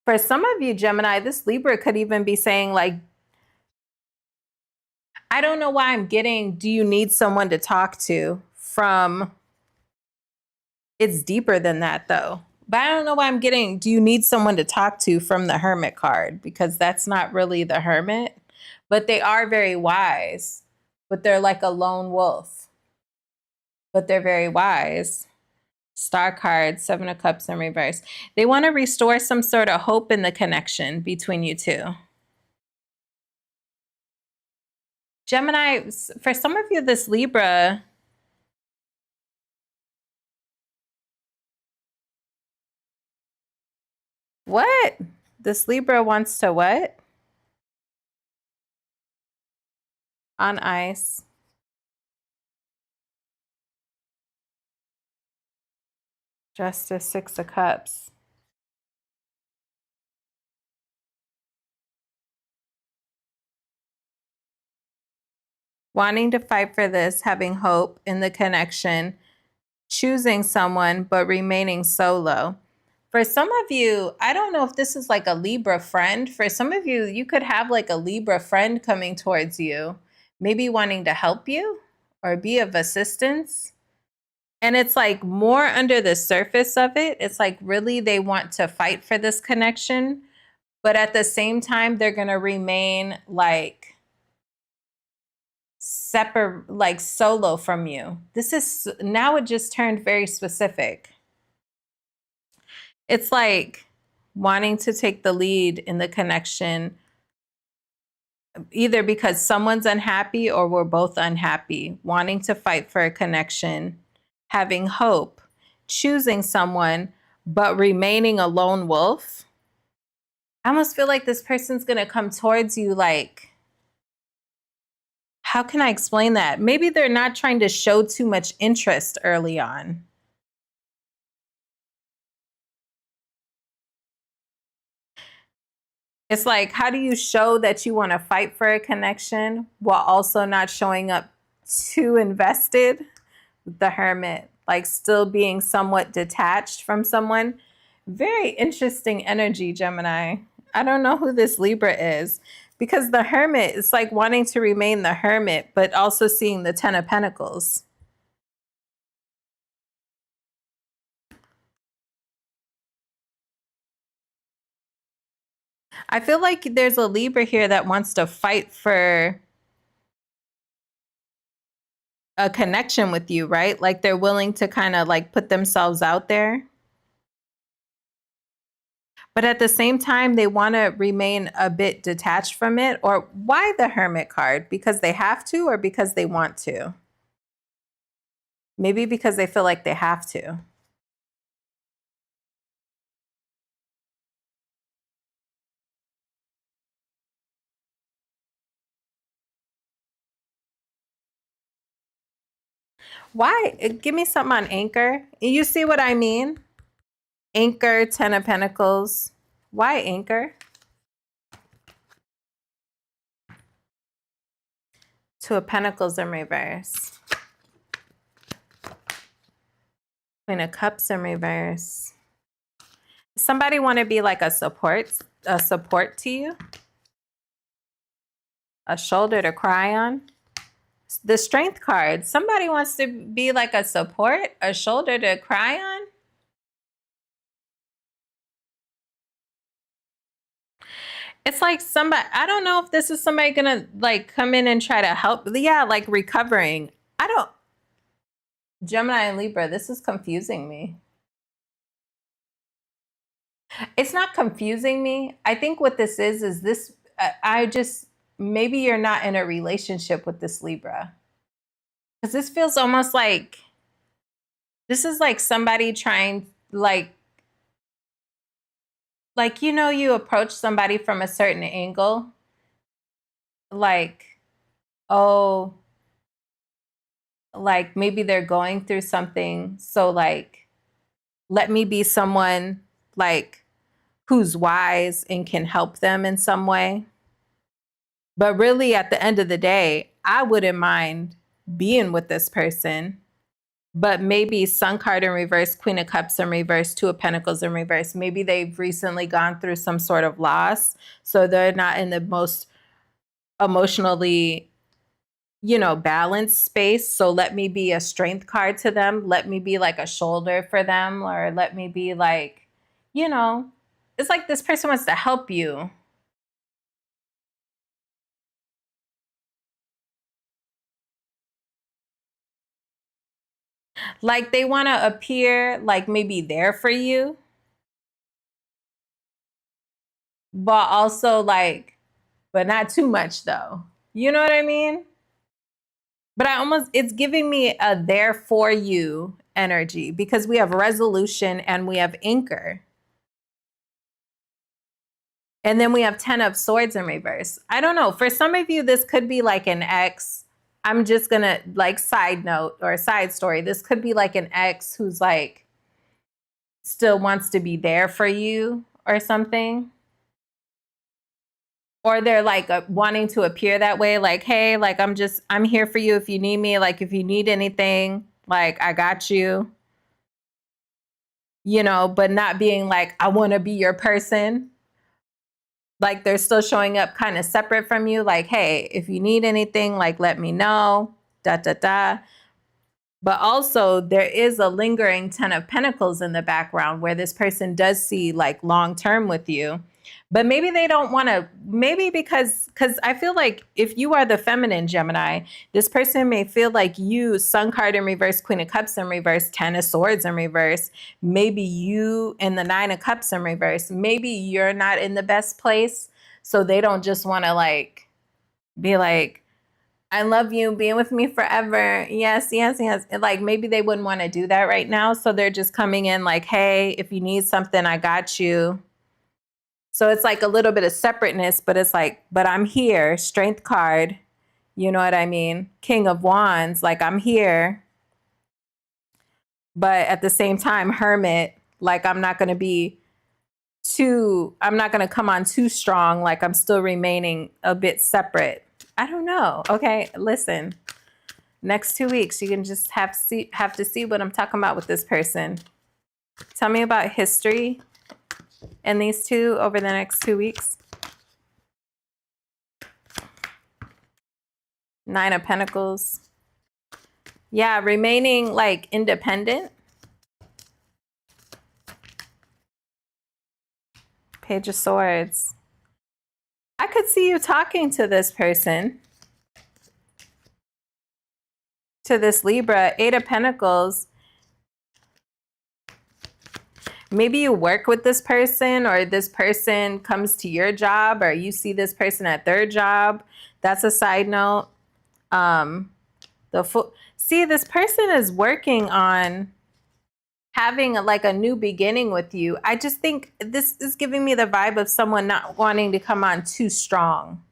For some of you, Gemini, this Libra could even be saying like, I don't know why I'm getting, do you need someone to talk to from, it's deeper than that though. But I don't know why I'm getting, do you need someone to talk to from the Hermit card? Because that's not really the Hermit, but they are very wise, but they're like a lone wolf, but they're very wise. Star card, 7 of Cups in reverse. They want to restore some sort of hope in the connection between you two. Gemini, for some of you, this Libra, what? This Libra wants to what? On ice. Justice, 6 of Cups. Wanting to fight for this, having hope in the connection, choosing someone, but remaining solo. For some of you, I don't know if this is like a Libra friend. For some of you, you could have like a Libra friend coming towards you, maybe wanting to help you or be of assistance. And it's like more under the surface of it. It's like really they want to fight for this connection, but at the same time, they're going to remain like separate, like solo from you. This is, now it just turned very specific. It's like wanting to take the lead in the connection, either because someone's unhappy or we're both unhappy, wanting to fight for a connection, having hope, choosing someone, but remaining a lone wolf. I almost feel like this person's going to come towards you like, how can I explain that? Maybe they're not trying to show too much interest early on. It's like, how do you show that you want to fight for a connection while also not showing up too invested? The Hermit, like still being somewhat detached from someone. Very interesting energy, Gemini. I don't know who this Libra is, because the Hermit is like wanting to remain the Hermit, but also seeing the Ten of Pentacles. I feel like there's a Libra here that wants to fight for a connection with you, right? Like they're willing to kind of like put themselves out there. But at the same time, they want to remain a bit detached from it. Or why the Hermit card? Because they have to, or because they want to? Maybe because they feel like they have to. Why? Give me something on Anchor. You see what I mean? Anchor, Ten of Pentacles. Why Anchor? Two of Pentacles in reverse. Queen of Cups in reverse. Somebody want to be like a support to you? A shoulder to cry on? The Strength card. Somebody wants to be like a support, a shoulder to cry on? It's like somebody, I don't know if this is somebody gonna like come in and try to help. Yeah, like recovering. I don't, Gemini and Libra, this is confusing me. It's not confusing me. I think what this is this, I just, maybe you're not in a relationship with this Libra. Because this feels almost like, this is like somebody trying, you know, you approach somebody from a certain angle, like, oh, like maybe they're going through something. So like, let me be someone like who's wise and can help them in some way. But really at the end of the day, I wouldn't mind being with this person. But maybe Sun card in reverse, Queen of Cups in reverse, Two of Pentacles in reverse. Maybe they've recently gone through some sort of loss. So they're not in the most emotionally, you know, balanced space. So let me be a strength card to them. Let me be like a shoulder for them, or let me be like, you know, it's like this person wants to help you. Like they want to appear like maybe there for you, but also like, but not too much though. You know what I mean? But it's giving me a there for you energy, because we have resolution and we have anchor. And then we have 10 of swords in reverse. I don't know. For some of you, this could be like an ex. I'm just going to like side note or side story. This could be like an ex who's like still wants to be there for you or something. Or they're like wanting to appear that way. Like, hey, like I'm here for you if you need me. Like if you need anything, like I got you. You know, but not being like, I want to be your person. Like they're still showing up kind of separate from you. Like, hey, if you need anything, like let me know, da, da, da. But also there is a lingering 10 of Pentacles in the background where this person does see like long-term with you. But maybe they don't want to, maybe because I feel like if you are the feminine Gemini, this person may feel like you, Sun card in reverse, Queen of Cups in reverse, Ten of Swords in reverse, maybe you and the Nine of Cups in reverse, maybe you're not in the best place. So they don't just want to like be like, I love you, being with me forever. Yes, yes, yes. Like maybe they wouldn't want to do that right now. So they're just coming in like, hey, if you need something, I got you. So it's like a little bit of separateness, but it's like, but I'm here, Strength card, you know what I mean? King of Wands, like I'm here. But at the same time, Hermit, like I'm not going to be I'm not going to come on too strong, like I'm still remaining a bit separate. I don't know. Okay, listen. Next 2 weeks, you can just have to see what I'm talking about with this person. Tell me about history and these two over the next 2 weeks. Nine of Pentacles. Yeah, remaining like independent. Page of Swords. I could see you talking to this person, to this Libra. Eight of Pentacles. Maybe you work with this person, or this person comes to your job, or you see this person at their job. That's a side note. See, this person is working on having like a new beginning with you. I just think this is giving me the vibe of someone not wanting to come on too strong.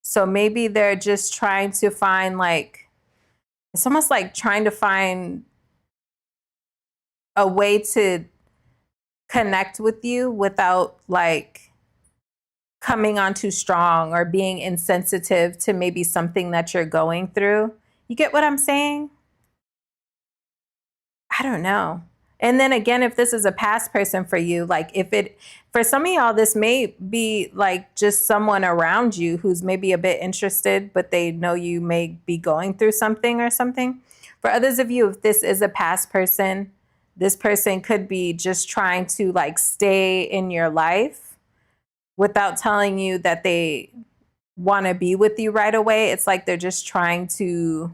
So maybe they're just trying to find like, it's almost like trying to find a way to connect with you without like coming on too strong or being insensitive to maybe something that you're going through. You get what I'm saying? I don't know. And then again, if this is a past person for you, like for some of y'all, this may be like just someone around you who's maybe a bit interested, but they know you may be going through something or something. For others of you, if this is a past person, this person could be just trying to like stay in your life without telling you that they want to be with you right away. It's like they're just trying to,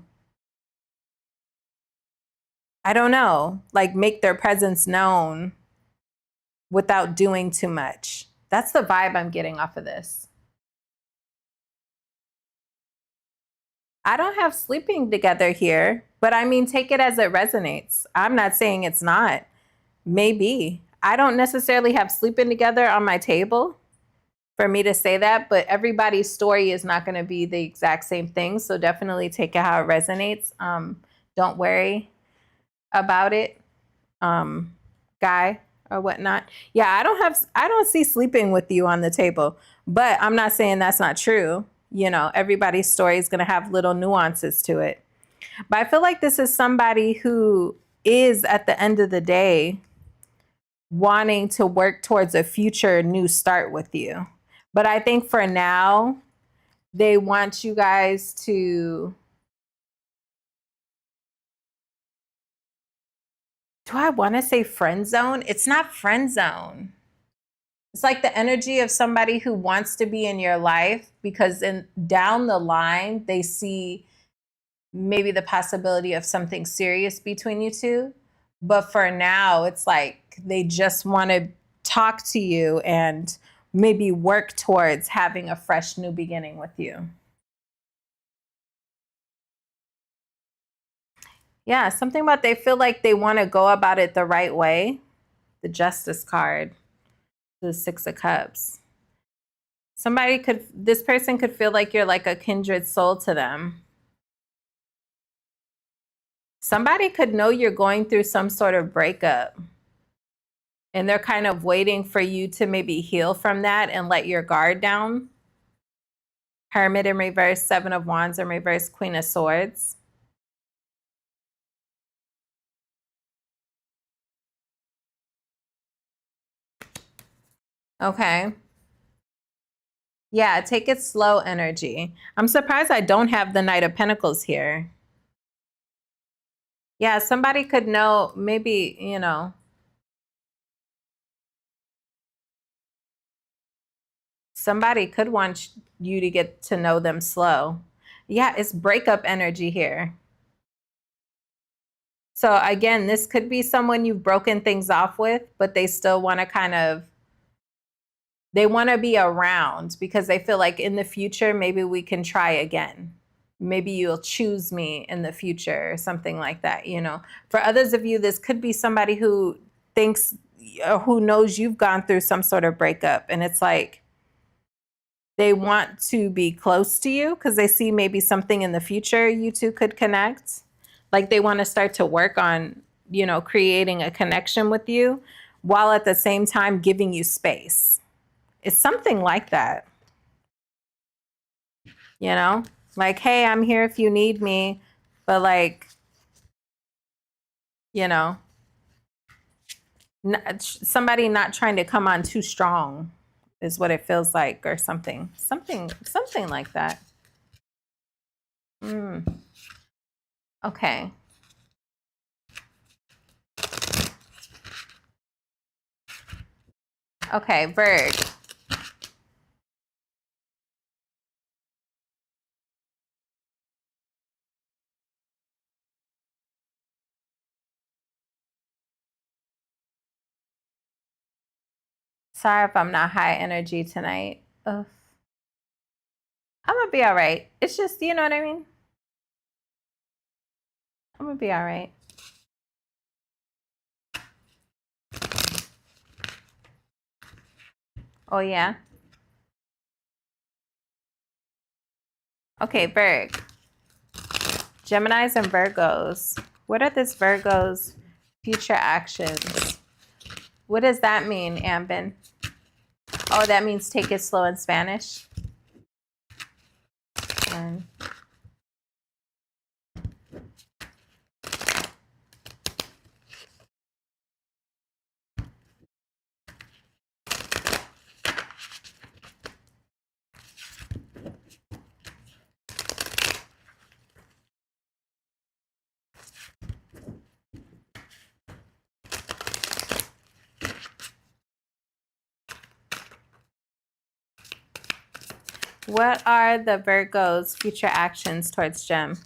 I don't know, like make their presence known without doing too much. That's the vibe I'm getting off of this. I don't have sleeping together here, but I mean, take it as it resonates. I'm not saying it's not. Maybe. I don't necessarily have sleeping together on my table for me to say that, but everybody's story is not going to be the exact same thing. So definitely take it how it resonates. Don't worry about it, guy or whatnot. Yeah, I don't see sleeping with you on the table, but I'm not saying that's not true. You know, everybody's story is going to have little nuances to it. But I feel like this is somebody who is at the end of the day wanting to work towards a future new start with you. But I think for now, they want you guys to, do I want to say friend zone? It's not friend zone. It's like the energy of somebody who wants to be in your life because down the line, they see maybe the possibility of something serious between you two. But for now, it's like they just want to talk to you and maybe work towards having a fresh new beginning with you. Yeah, something about they feel like they want to go about it the right way. The Justice card, the Six of Cups. This person could feel like you're like a kindred soul to them. Somebody could know you're going through some sort of breakup and they're kind of waiting for you to maybe heal from that and let your guard down. Hermit in reverse, Seven of Wands in reverse, Queen of Swords. Okay. Yeah, take it slow energy. I'm surprised I don't have the Knight of Pentacles here. Yeah, somebody could know, maybe, you know, Somebody could want you to get to know them slow. Yeah, it's breakup energy here. So again, this could be someone you've broken things off with, but they still want to they want to be around because they feel like in the future, maybe we can try again. Maybe you'll choose me in the future or something like that, you know. For others of you, this could be somebody who thinks or who knows you've gone through some sort of breakup, and it's like they want to be close to you because they see maybe something in the future you two could connect. Like they want to start to work on, you know, creating a connection with you while at the same time giving you space. It's something like that, you know, like, hey, I'm here if you need me, but like, you know, somebody not trying to come on too strong is what it feels like, or something like that. Okay. Okay, Virg. Sorry if I'm not high energy tonight. Ugh. I'm gonna be all right. It's just, you know what I mean? I'm gonna be all right. Oh, yeah? Okay, Virg. Geminis and Virgos. What are this Virgo's future actions? What does that mean, Ambin? Oh, that means take it slow in Spanish. What are the Virgo's future actions towards Gem?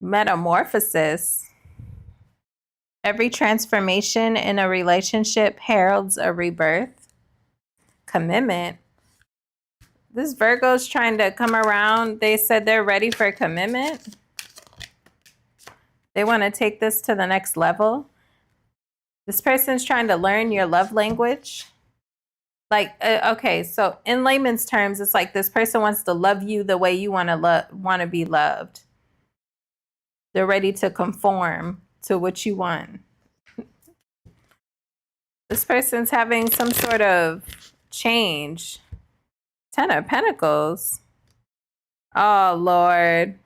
Metamorphosis. Every transformation in a relationship heralds a rebirth. Commitment. This Virgo's trying to come around. They said they're ready for commitment. They want to take this to the next level. This person's trying to learn your love language. Like, okay, so in layman's terms, it's like this person wants to love you the way you want to be loved. They're ready to conform to what you want. This person's having some sort of change. 10 of Pentacles. Oh, Lord.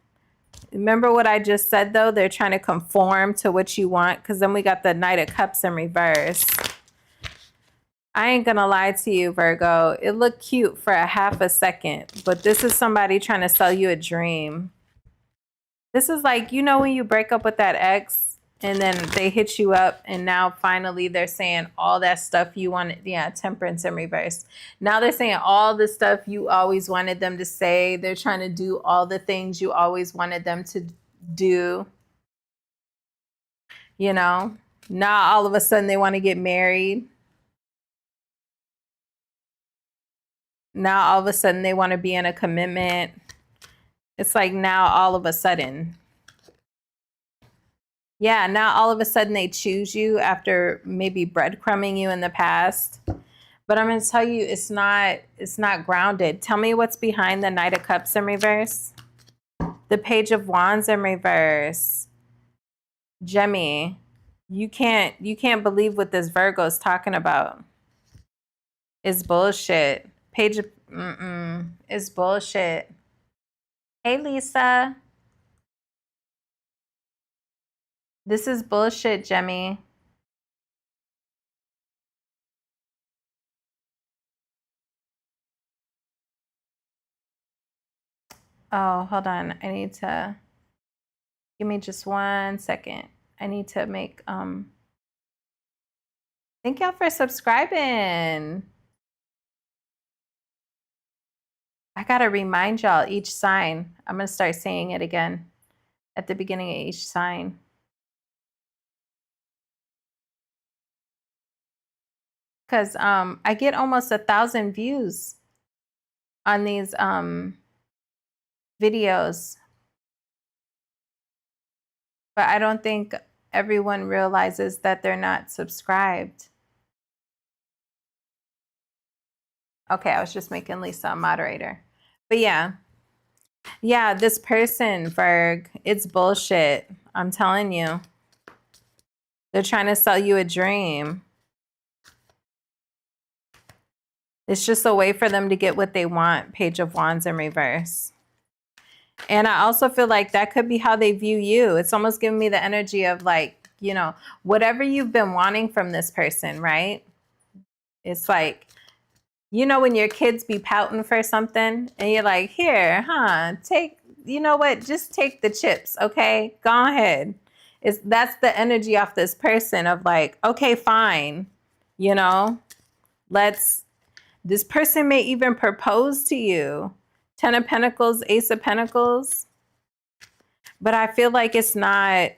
Remember what I just said, though? They're trying to conform to what you want, because then we got the Knight of Cups in reverse. I ain't gonna lie to you, Virgo. It looked cute for a half a second, but this is somebody trying to sell you a dream. This is like, you know, when you break up with that ex and then they hit you up and now finally they're saying all that stuff you wanted. Yeah, Temperance in reverse. Now they're saying all the stuff you always wanted them to say. They're trying to do all the things you always wanted them to do. You know, now all of a sudden they want to get married. Now all of a sudden they want to be in a commitment. It's like now all of a sudden. Yeah, now all of a sudden they choose you after maybe breadcrumbing you in the past. But I'm going to tell you, it's not grounded. Tell me what's behind the Knight of Cups in reverse. The Page of Wands in reverse. Gemmy, you can't believe what this Virgo is talking about. It's bullshit. Page of it's bullshit. Hey, Lisa. This is bullshit, Gemmy. Oh, hold on. I need to give me just 1 second. I need to make Thank y'all for subscribing. I got to remind y'all each sign. I'm going to start saying it again at the beginning of each sign. Because I get almost 1,000 views on these videos. But I don't think everyone realizes that they're not subscribed. Okay, I was just making Lisa a moderator. But yeah. Yeah, this person, Virg, it's bullshit. I'm telling you. They're trying to sell you a dream. It's just a way for them to get what they want. Page of Wands in reverse. And I also feel like that could be how they view you. It's almost giving me the energy of like, you know, whatever you've been wanting from this person, right? It's like, you know, when your kids be pouting for something and you're like, here, take, you know what? Just take the chips, okay? Go ahead. That's the energy off this person of like, okay, fine. You know, this person may even propose to you. 10 of Pentacles, Ace of Pentacles. But I feel like it's not.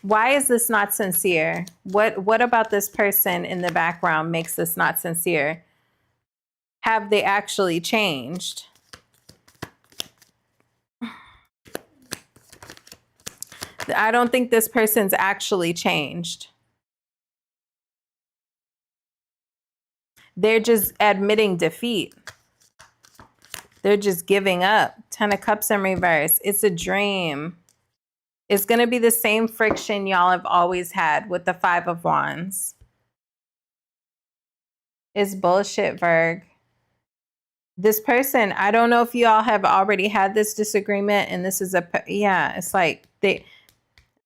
Why is this not sincere? What about this person in the background makes this not sincere? Have they actually changed? I don't think this person's actually changed. They're just admitting defeat. They're just giving up. 10 of Cups in reverse. It's a dream. It's going to be the same friction y'all have always had with the 5 of Wands. It's bullshit, Virg. This person, I don't know if y'all have already had this disagreement, and this is yeah, it's like they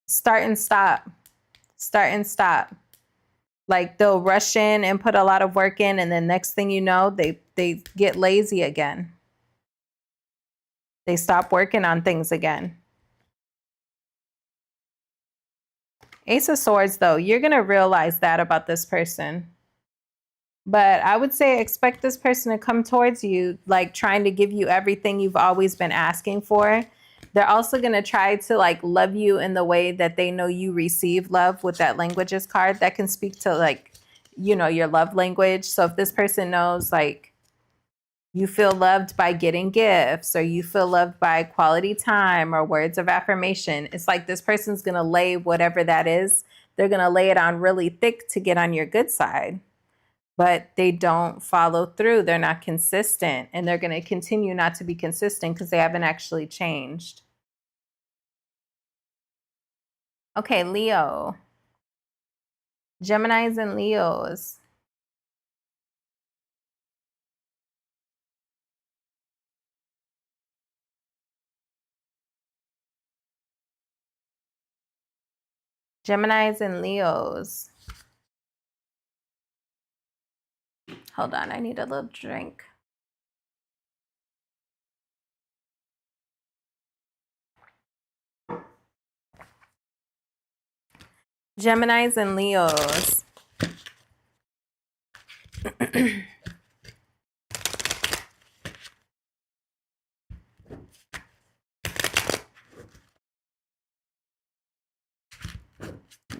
start and stop. Start and stop. Like they'll rush in and put a lot of work in, and then next thing you know, they get lazy again. They stop working on things again. Ace of Swords, though, you're going to realize that about this person. But I would say expect this person to come towards you, like trying to give you everything you've always been asking for. They're also going to try to like love you in the way that they know you receive love with that languages card. That can speak to like, you know, your love language. So if this person knows like you feel loved by getting gifts, or you feel loved by quality time or words of affirmation, it's like this person's going to lay whatever that is. They're going to lay it on really thick to get on your good side. But they don't follow through. They're not consistent. And they're going to continue not to be consistent because they haven't actually changed. Okay, Leo. Geminis and Leos. Geminis and Leos. Hold on, I need a little drink. Geminis and Leos.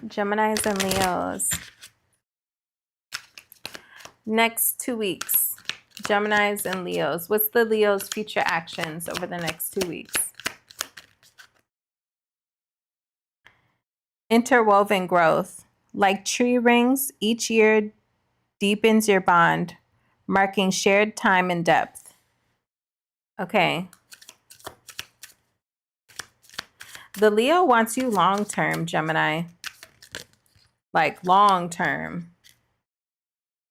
Geminis and Leos. Next 2 weeks. Geminis and Leos. What's the Leos' future actions over the next 2 weeks? Interwoven growth. Like tree rings, each year deepens your bond, marking shared time and depth. Okay. The Leo wants you long-term, Gemini. Like long-term.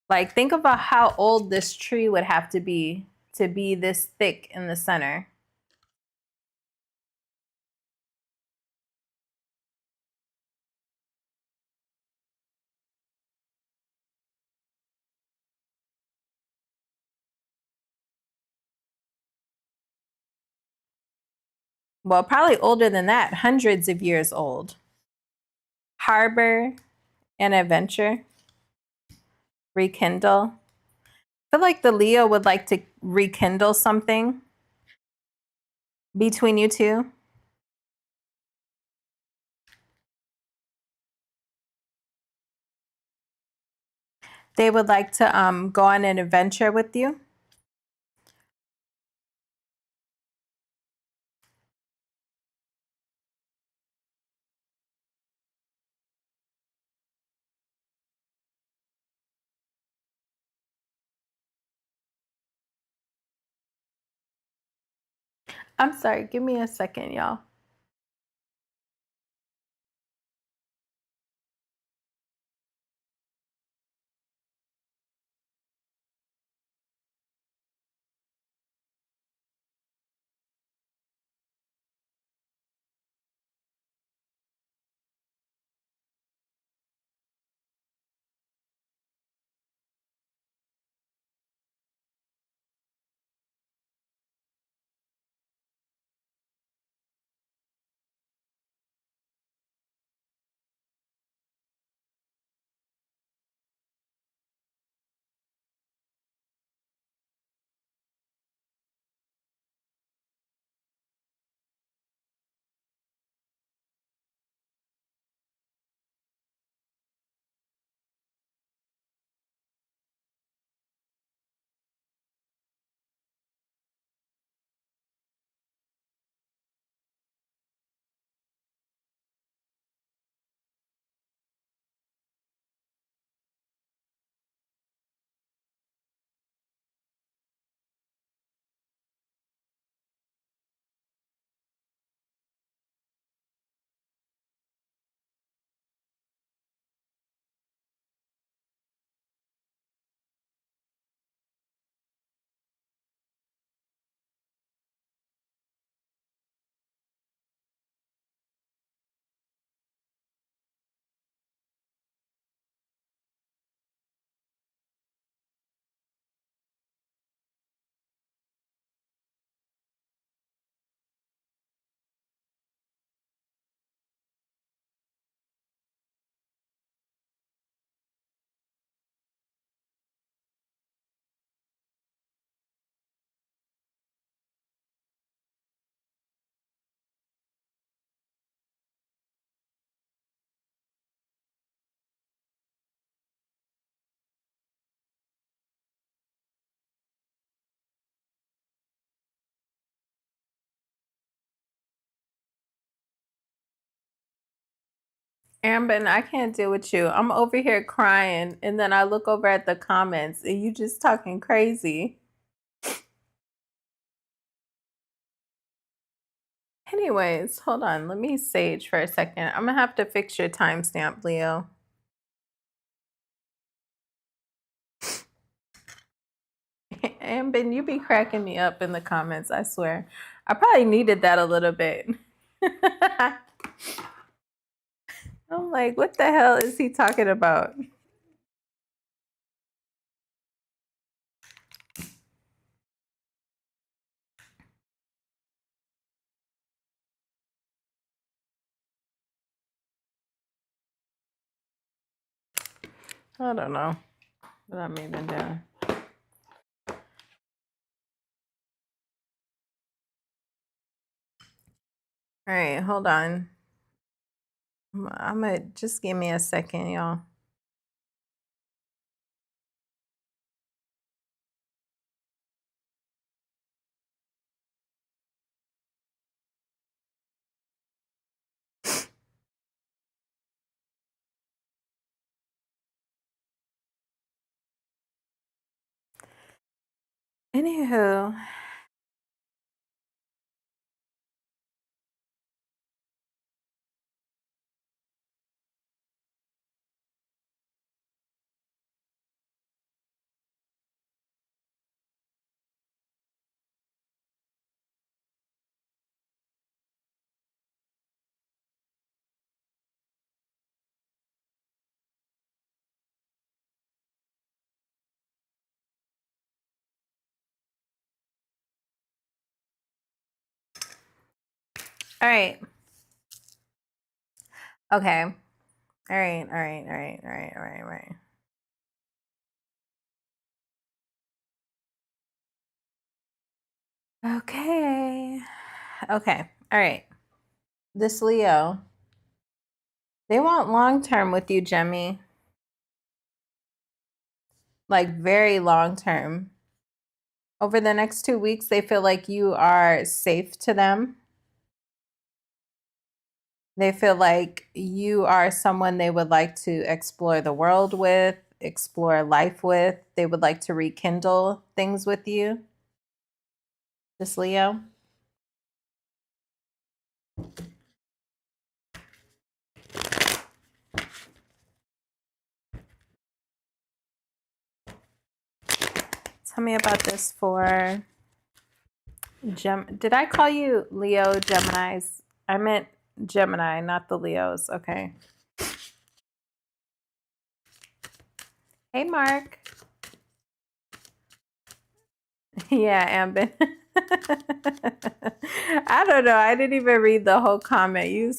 Like think about how old this tree would have to be this thick in the center. Well, probably older than that, hundreds of years old. Harbor An adventure. Rekindle. I feel like the Leo would like to rekindle something between you two. They would like to go on an adventure with you. I'm sorry, give me a second, y'all. Amber, I can't deal with you. I'm over here crying, and then I look over at the comments, and you just talking crazy. Anyways, hold on. Let me sage for a second. I'm gonna have to fix your timestamp, Leo. Amber, you be cracking me up in the comments, I swear. I probably needed that a little bit. I'm like, what the hell is he talking about? I don't know what I'm even doing. All right, hold on. I'm gonna just give me a second, y'all. Anywho, all right. Okay. All right, all right, all right, all right, all right, all right. Okay. Okay. All right. This Leo, they want long term with you, Jemmy. Like very long term. Over the next 2 weeks, they feel like you are safe to them. They feel like you are someone they would like to explore the world with, explore life with. They would like to rekindle things with you. This Leo. Tell me about this for Did I call you Leo Geminis? I meant Gemini, not the Leos. Okay. Hey, Mark. Yeah, Ambin. I don't know. I didn't even read the whole comment. You were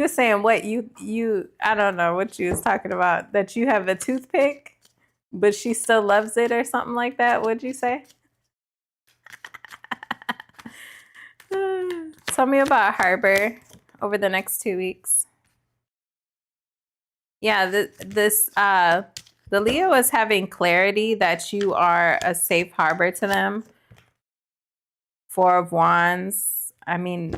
saying what you I don't know what you was talking about. That you have a toothpick, but she still loves it or something like that. What'd you say? Tell me about Harbor over the next 2 weeks. Yeah, the Leo is having clarity that you are a safe harbor to them. Four of Wands. I mean,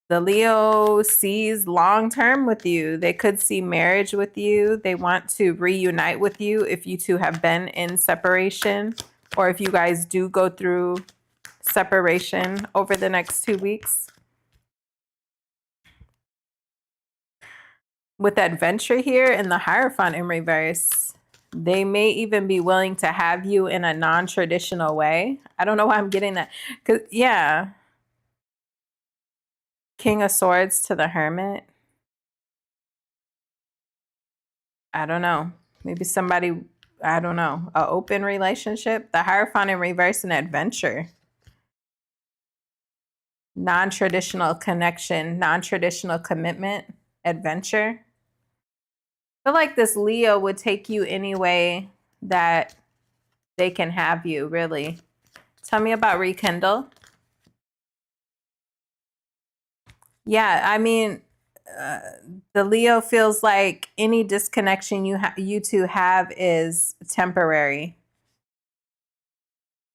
the Leo sees long term with you. They could see marriage with you. They want to reunite with you if you two have been in separation, or if you guys do go through separation over the next 2 weeks. With adventure here and the Hierophant in reverse, they may even be willing to have you in a non-traditional way. I don't know why I'm getting that. Cause yeah, King of Swords to the Hermit. I don't know. Maybe somebody, I don't know, an open relationship. The Hierophant in reverse and adventure. Non-traditional connection, non-traditional commitment, adventure. I feel like this Leo would take you any way that they can have you, really. Tell me about Rekindle. Yeah, I mean, the Leo feels like any disconnection you two have is temporary.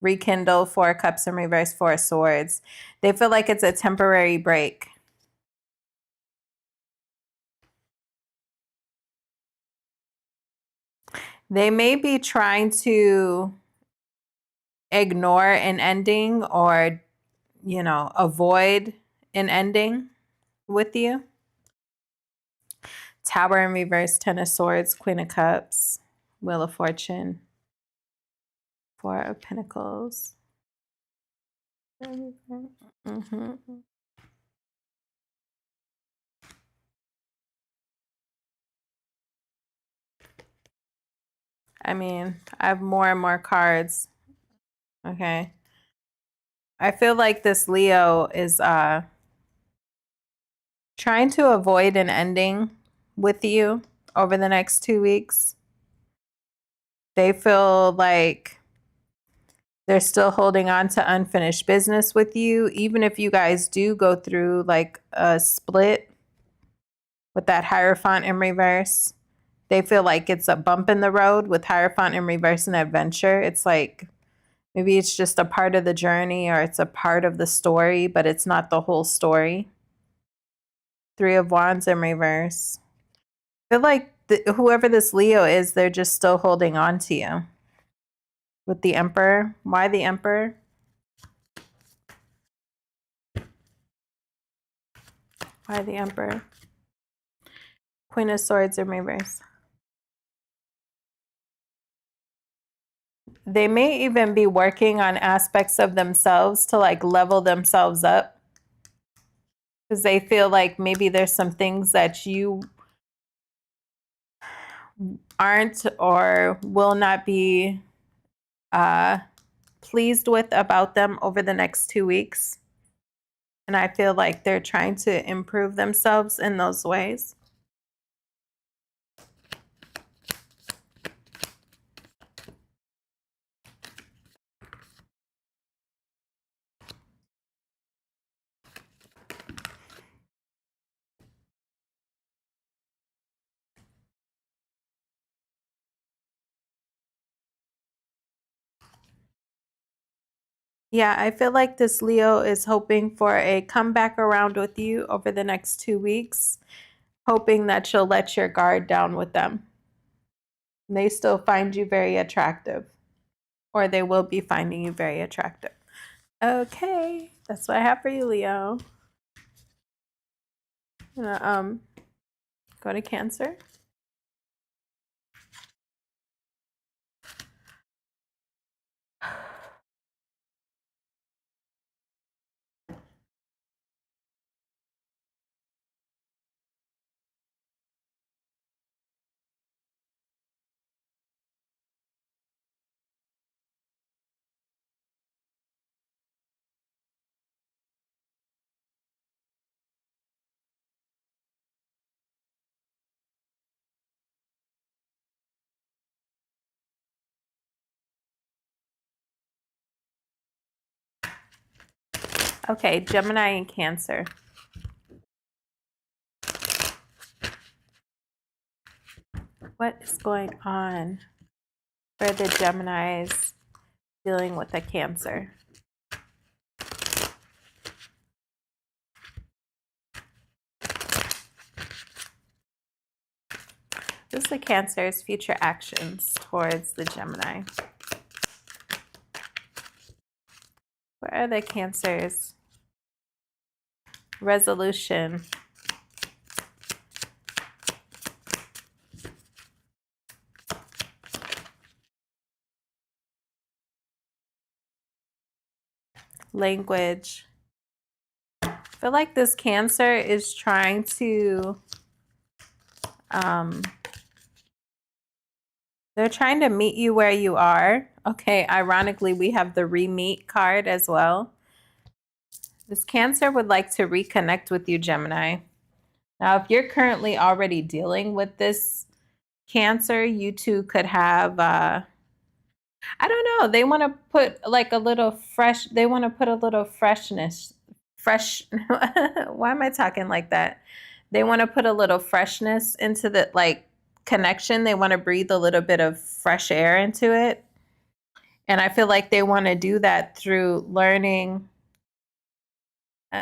Rekindle, Four of Cups in reverse, Four of Swords. They feel like it's a temporary break. They may be trying to ignore an ending or, avoid an ending with you. Tower in reverse, Ten of Swords, Queen of Cups, Wheel of Fortune, Four of Pentacles. Mm-hmm. I mean, I have more and more cards. Okay. I feel like this Leo is trying to avoid an ending with you over the next 2 weeks. They feel like they're still holding on to unfinished business with you, even if you guys do go through like a split with that Hierophant in reverse. They feel like it's a bump in the road with Hierophant in reverse and adventure. It's like maybe it's just a part of the journey or it's a part of the story, but it's not the whole story. Three of Wands in reverse. I feel like whoever this Leo is, they're just still holding on to you. With the Emperor. Why the Emperor? Why the Emperor? Queen of Swords in reverse. They may even be working on aspects of themselves to like level themselves up. Because they feel like maybe there's some things that you aren't or will not be pleased with about them over the next 2 weeks. And I feel like they're trying to improve themselves in those ways. Yeah, I feel like this Leo is hoping for a comeback around with you over the next 2 weeks, hoping that you'll let your guard down with them. They still find you very attractive, or they will be finding you very attractive. Okay, that's what I have for you, Leo. I'm gonna go to Cancer. Okay, Gemini and Cancer. What is going on for the Geminis dealing with a Cancer? This is the Cancer's future actions towards the Gemini. What are the Cancer's resolution? Language. I feel like this Cancer is trying to they're trying to meet you where you are. Okay, ironically, we have the re-meet card as well. This Cancer would like to reconnect with you, Gemini. Now, if you're currently already dealing with this Cancer, you two could have, I don't know, they want to put like a little fresh, they want to put a little freshness, why am I talking like that? They want to put a little freshness into the like connection. They want to breathe a little bit of fresh air into it. And I feel like they want to do that through learning,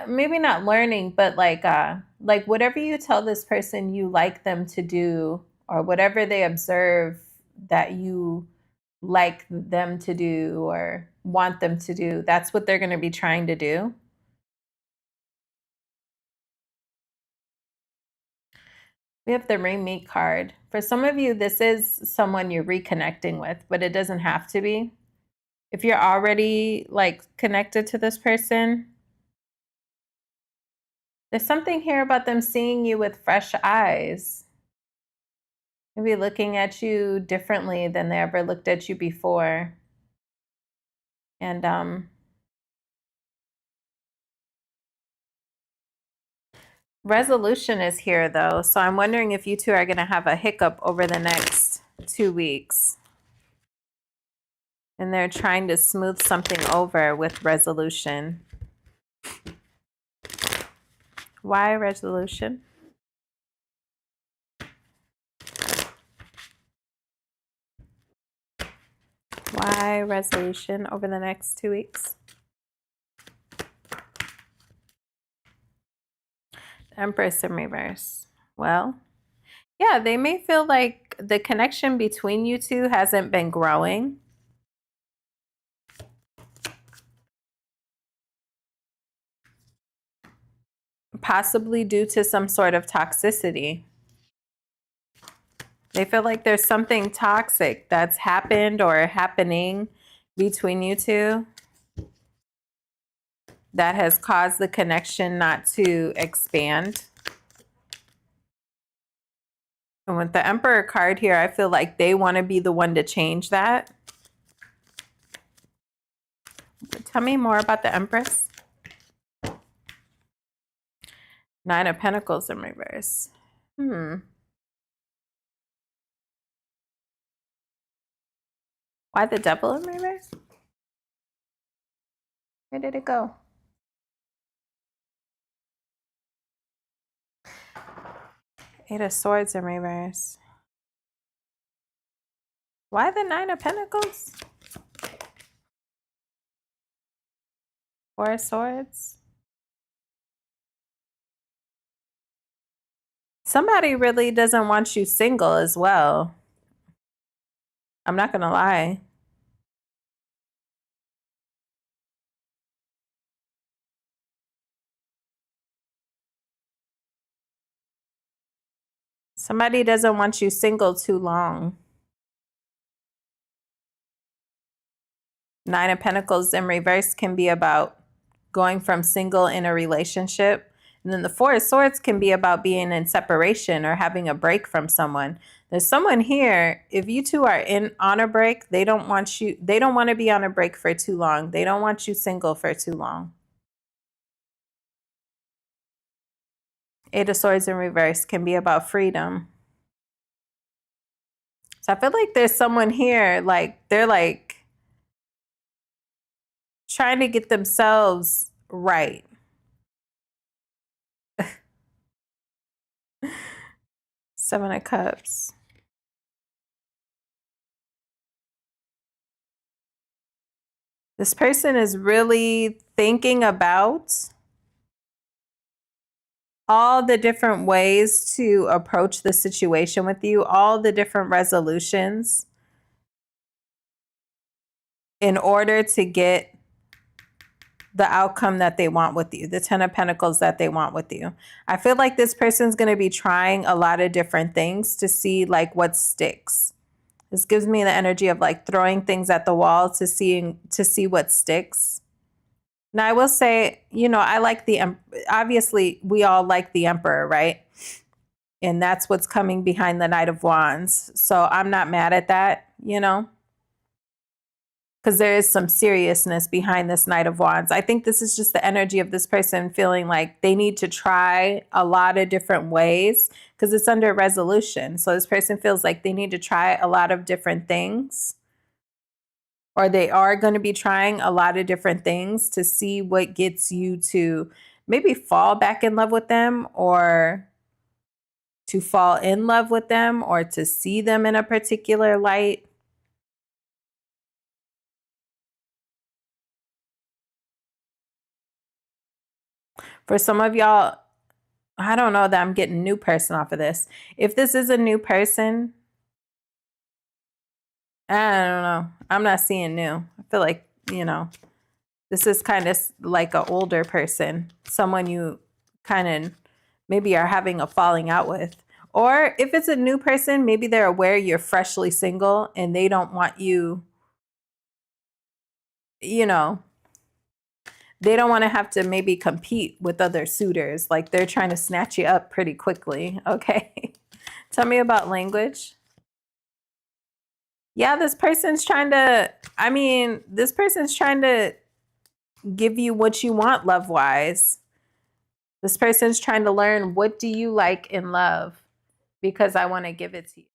maybe not learning, but like whatever you tell this person you like them to do, or whatever they observe that you like them to do or want them to do, that's what they're going to be trying to do. We have the re-meet card. For some of you, this is someone you're reconnecting with, but it doesn't have to be. If you're already like connected to this person, there's something here about them seeing you with fresh eyes. Maybe looking at you differently than they ever looked at you before. And resolution is here though. So I'm wondering if you two are going to have a hiccup over the next 2 weeks. And they're trying to smooth something over with resolution. Why resolution? Why resolution over the next 2 weeks? Empress in reverse. Well, yeah, they may feel like the connection between you two hasn't been growing. Possibly due to some sort of toxicity. They feel like there's something toxic that's happened or happening between you two that has caused the connection not to expand. And with the Emperor card here, I feel like they want to be the one to change that. Tell me more about the Empress. Nine of Pentacles in reverse. Why the Devil in reverse? Where did it go? Eight of Swords in reverse. Why the Nine of Pentacles? Four of Swords. Somebody really doesn't want you single as well. I'm not gonna lie. Somebody doesn't want you single too long. Nine of Pentacles in reverse can be about going from single in a relationship. And then the Four of Swords can be about being in separation or having a break from someone. There's someone here, if you two are on a break, they don't want to be on a break for too long. They don't want you single for too long. Eight of Swords in reverse can be about freedom. So I feel like there's someone here, like they're like trying to get themselves right. Seven of Cups. This person is really thinking about all the different ways to approach the situation with you, all the different resolutions in order to get the outcome that they want with you, the Ten of Pentacles that they want with you. I feel like this person's going to be trying a lot of different things to see like what sticks. This gives me the energy of like throwing things at the wall to see what sticks. Now I will say, you know, I like obviously we all like the Emperor, right? And that's what's coming behind the Knight of Wands. So I'm not mad at that, you know, because there is some seriousness behind this Knight of Wands. I think this is just the energy of this person feeling like they need to try a lot of different ways because it's under resolution. So this person feels like they need to try a lot of different things, or they are going to be trying a lot of different things to see what gets you to maybe fall back in love with them, or to fall in love with them, or to see them in a particular light. For some of y'all, I don't know that I'm getting new person off of this. If this is a new person, I don't know. I'm not seeing new. I feel like, you know, this is kind of like an older person, someone you kind of maybe are having a falling out with. Or if it's a new person, maybe they're aware you're freshly single and they don't want you, you know, they don't want to have to maybe compete with other suitors. Like they're trying to snatch you up pretty quickly. Okay. Tell me about language. Yeah, this person's trying to give you what you want love-wise. This person's trying to learn, what do you like in love? Because I want to give it to you.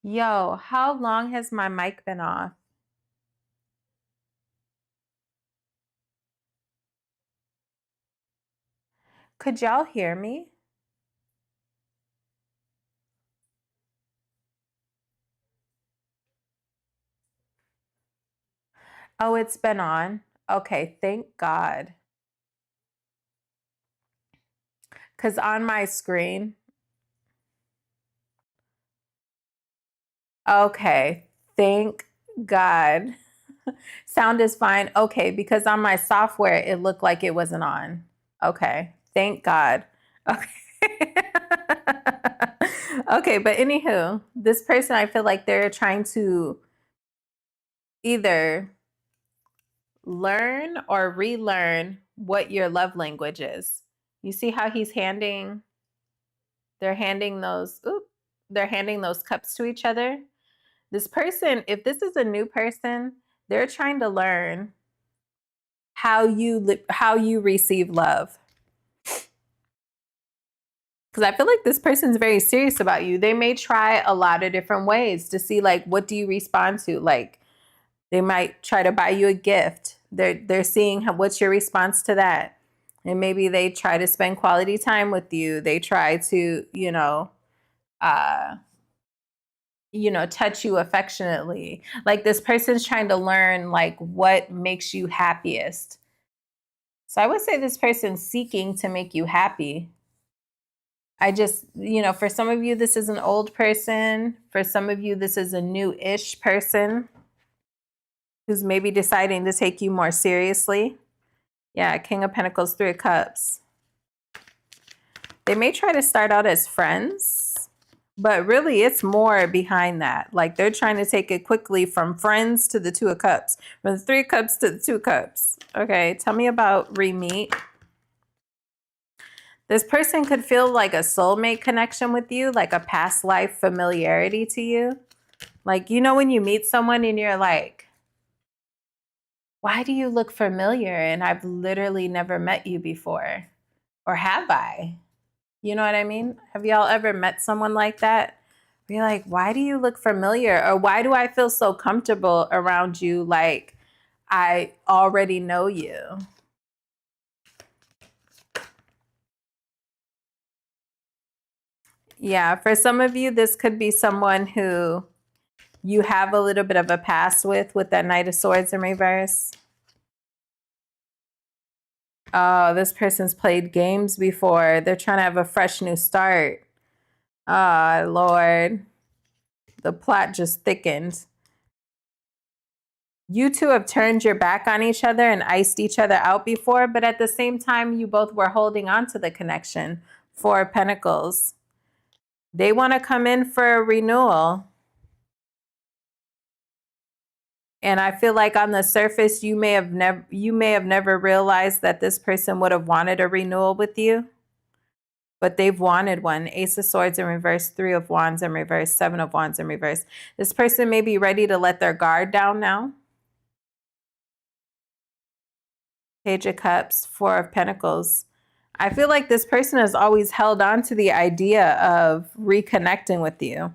Yo, how long has my mic been off? Could y'all hear me? Oh, it's been on. Okay, thank God. Because on my screen, okay, thank God. Sound is fine. Okay, because on my software, it looked like it wasn't on. Okay, thank God. Okay. Okay, but anywho, this person, I feel like they're trying to either learn or relearn what your love language is. You see how they're handing those cups to each other. This person, if this is a new person, they're trying to learn how you receive love. Because I feel like this person's very serious about you. They may try a lot of different ways to see, like, what do you respond to? Like, they might try to buy you a gift. They're seeing what's your response to that. And maybe they try to spend quality time with you. They try to, touch you affectionately. Like, this person's trying to learn, like, what makes you happiest. So I would say this person's seeking to make you happy. I just, for some of you, this is an old person. For some of you, this is a new-ish person who's maybe deciding to take you more seriously. Yeah, King of Pentacles, Three of Cups. They may try to start out as friends, but really it's more behind that. Like, they're trying to take it quickly from friends to the Two of Cups, from the Three of Cups to the Two of Cups. Okay, tell me about re-meet. This person could feel like a soulmate connection with you, like a past life familiarity to you. Like, when you meet someone and you're like, why do you look familiar? And I've literally never met you before. Or have I? You know what I mean? Have y'all ever met someone like that? You're like, why do you look familiar? Or why do I feel so comfortable around you, like I already know you? Yeah, for some of you, this could be someone who you have a little bit of a past with that Knight of Swords in reverse. Oh, this person's played games before. They're trying to have a fresh new start. Oh, Lord. The plot just thickened. You two have turned your back on each other and iced each other out before, but at the same time, you both were holding on to the connection. Four of Pentacles. They want to come in for a renewal. And I feel like on the surface, you may have never realized that this person would have wanted a renewal with you. But they've wanted one. Ace of Swords in reverse, Three of Wands in reverse, Seven of Wands in reverse. This person may be ready to let their guard down now. Page of Cups, Four of Pentacles. I feel like this person has always held on to the idea of reconnecting with you.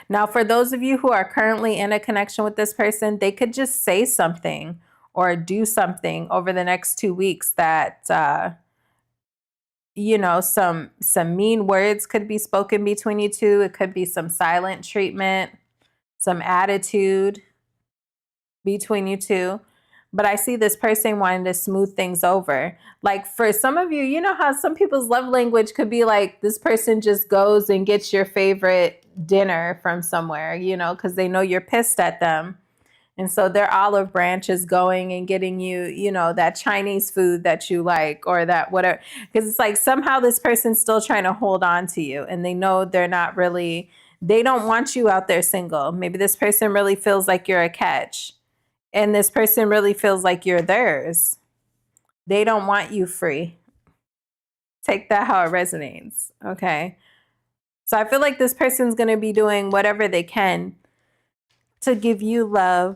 Now, for those of you who are currently in a connection with this person, they could just say something or do something over the next 2 weeks that, some mean words could be spoken between you two. It could be some silent treatment, some attitude between you two. But I see this person wanting to smooth things over. Like, for some of you, you know how some people's love language could be like, this person just goes and gets your favorite dinner from somewhere, because they know you're pissed at them. And so their olive branch is going and getting you, that Chinese food that you like, or that whatever. Because it's like somehow this person's still trying to hold on to you, and they know they don't want you out there single. Maybe this person really feels like you're a catch. And this person really feels like you're theirs. They don't want you free. Take that how it resonates, okay? So I feel like this person's going to be doing whatever they can to give you love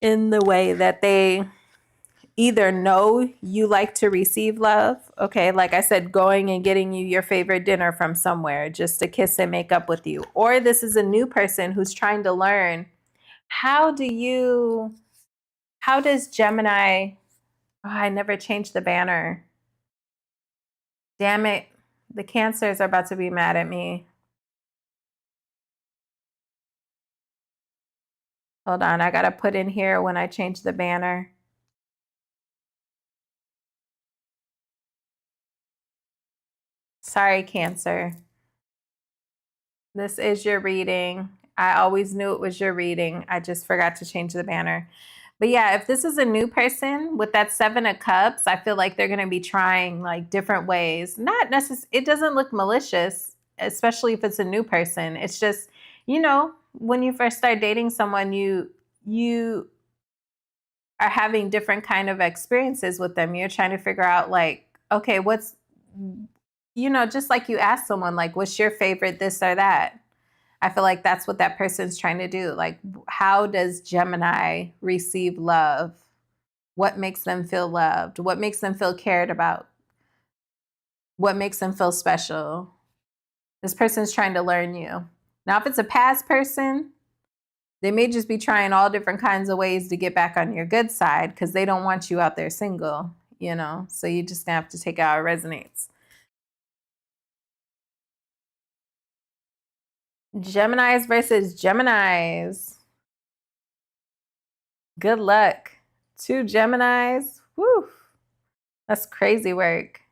in the way that they either know you like to receive love, okay? Like I said, going and getting you your favorite dinner from somewhere just to kiss and make up with you. Or this is a new person who's trying to learn, how does Gemini... Oh, I never changed the banner. Damn it. The Cancers are about to be mad at me. Hold on. I got to put in here when I change the banner. Sorry, Cancer. This is your reading. I always knew it was your reading. I just forgot to change the banner. But yeah, if this is a new person with that Seven of Cups, I feel like they're going to be trying like different ways. Not necessarily, it doesn't look malicious, especially if it's a new person. It's just, when you first start dating someone, you are having different kind of experiences with them. You're trying to figure out like, okay, you know, just like you ask someone, like, what's your favorite this or that? I feel like that's what that person's trying to do. Like, how does Gemini receive love? What makes them feel loved? What makes them feel cared about? What makes them feel special? This person's trying to learn you. Now, if it's a past person, they may just be trying all different kinds of ways to get back on your good side because they don't want you out there single, you know? So you just have to take it how it resonates. Geminis versus Geminis. Good luck. 2 Geminis. Whew. That's crazy work.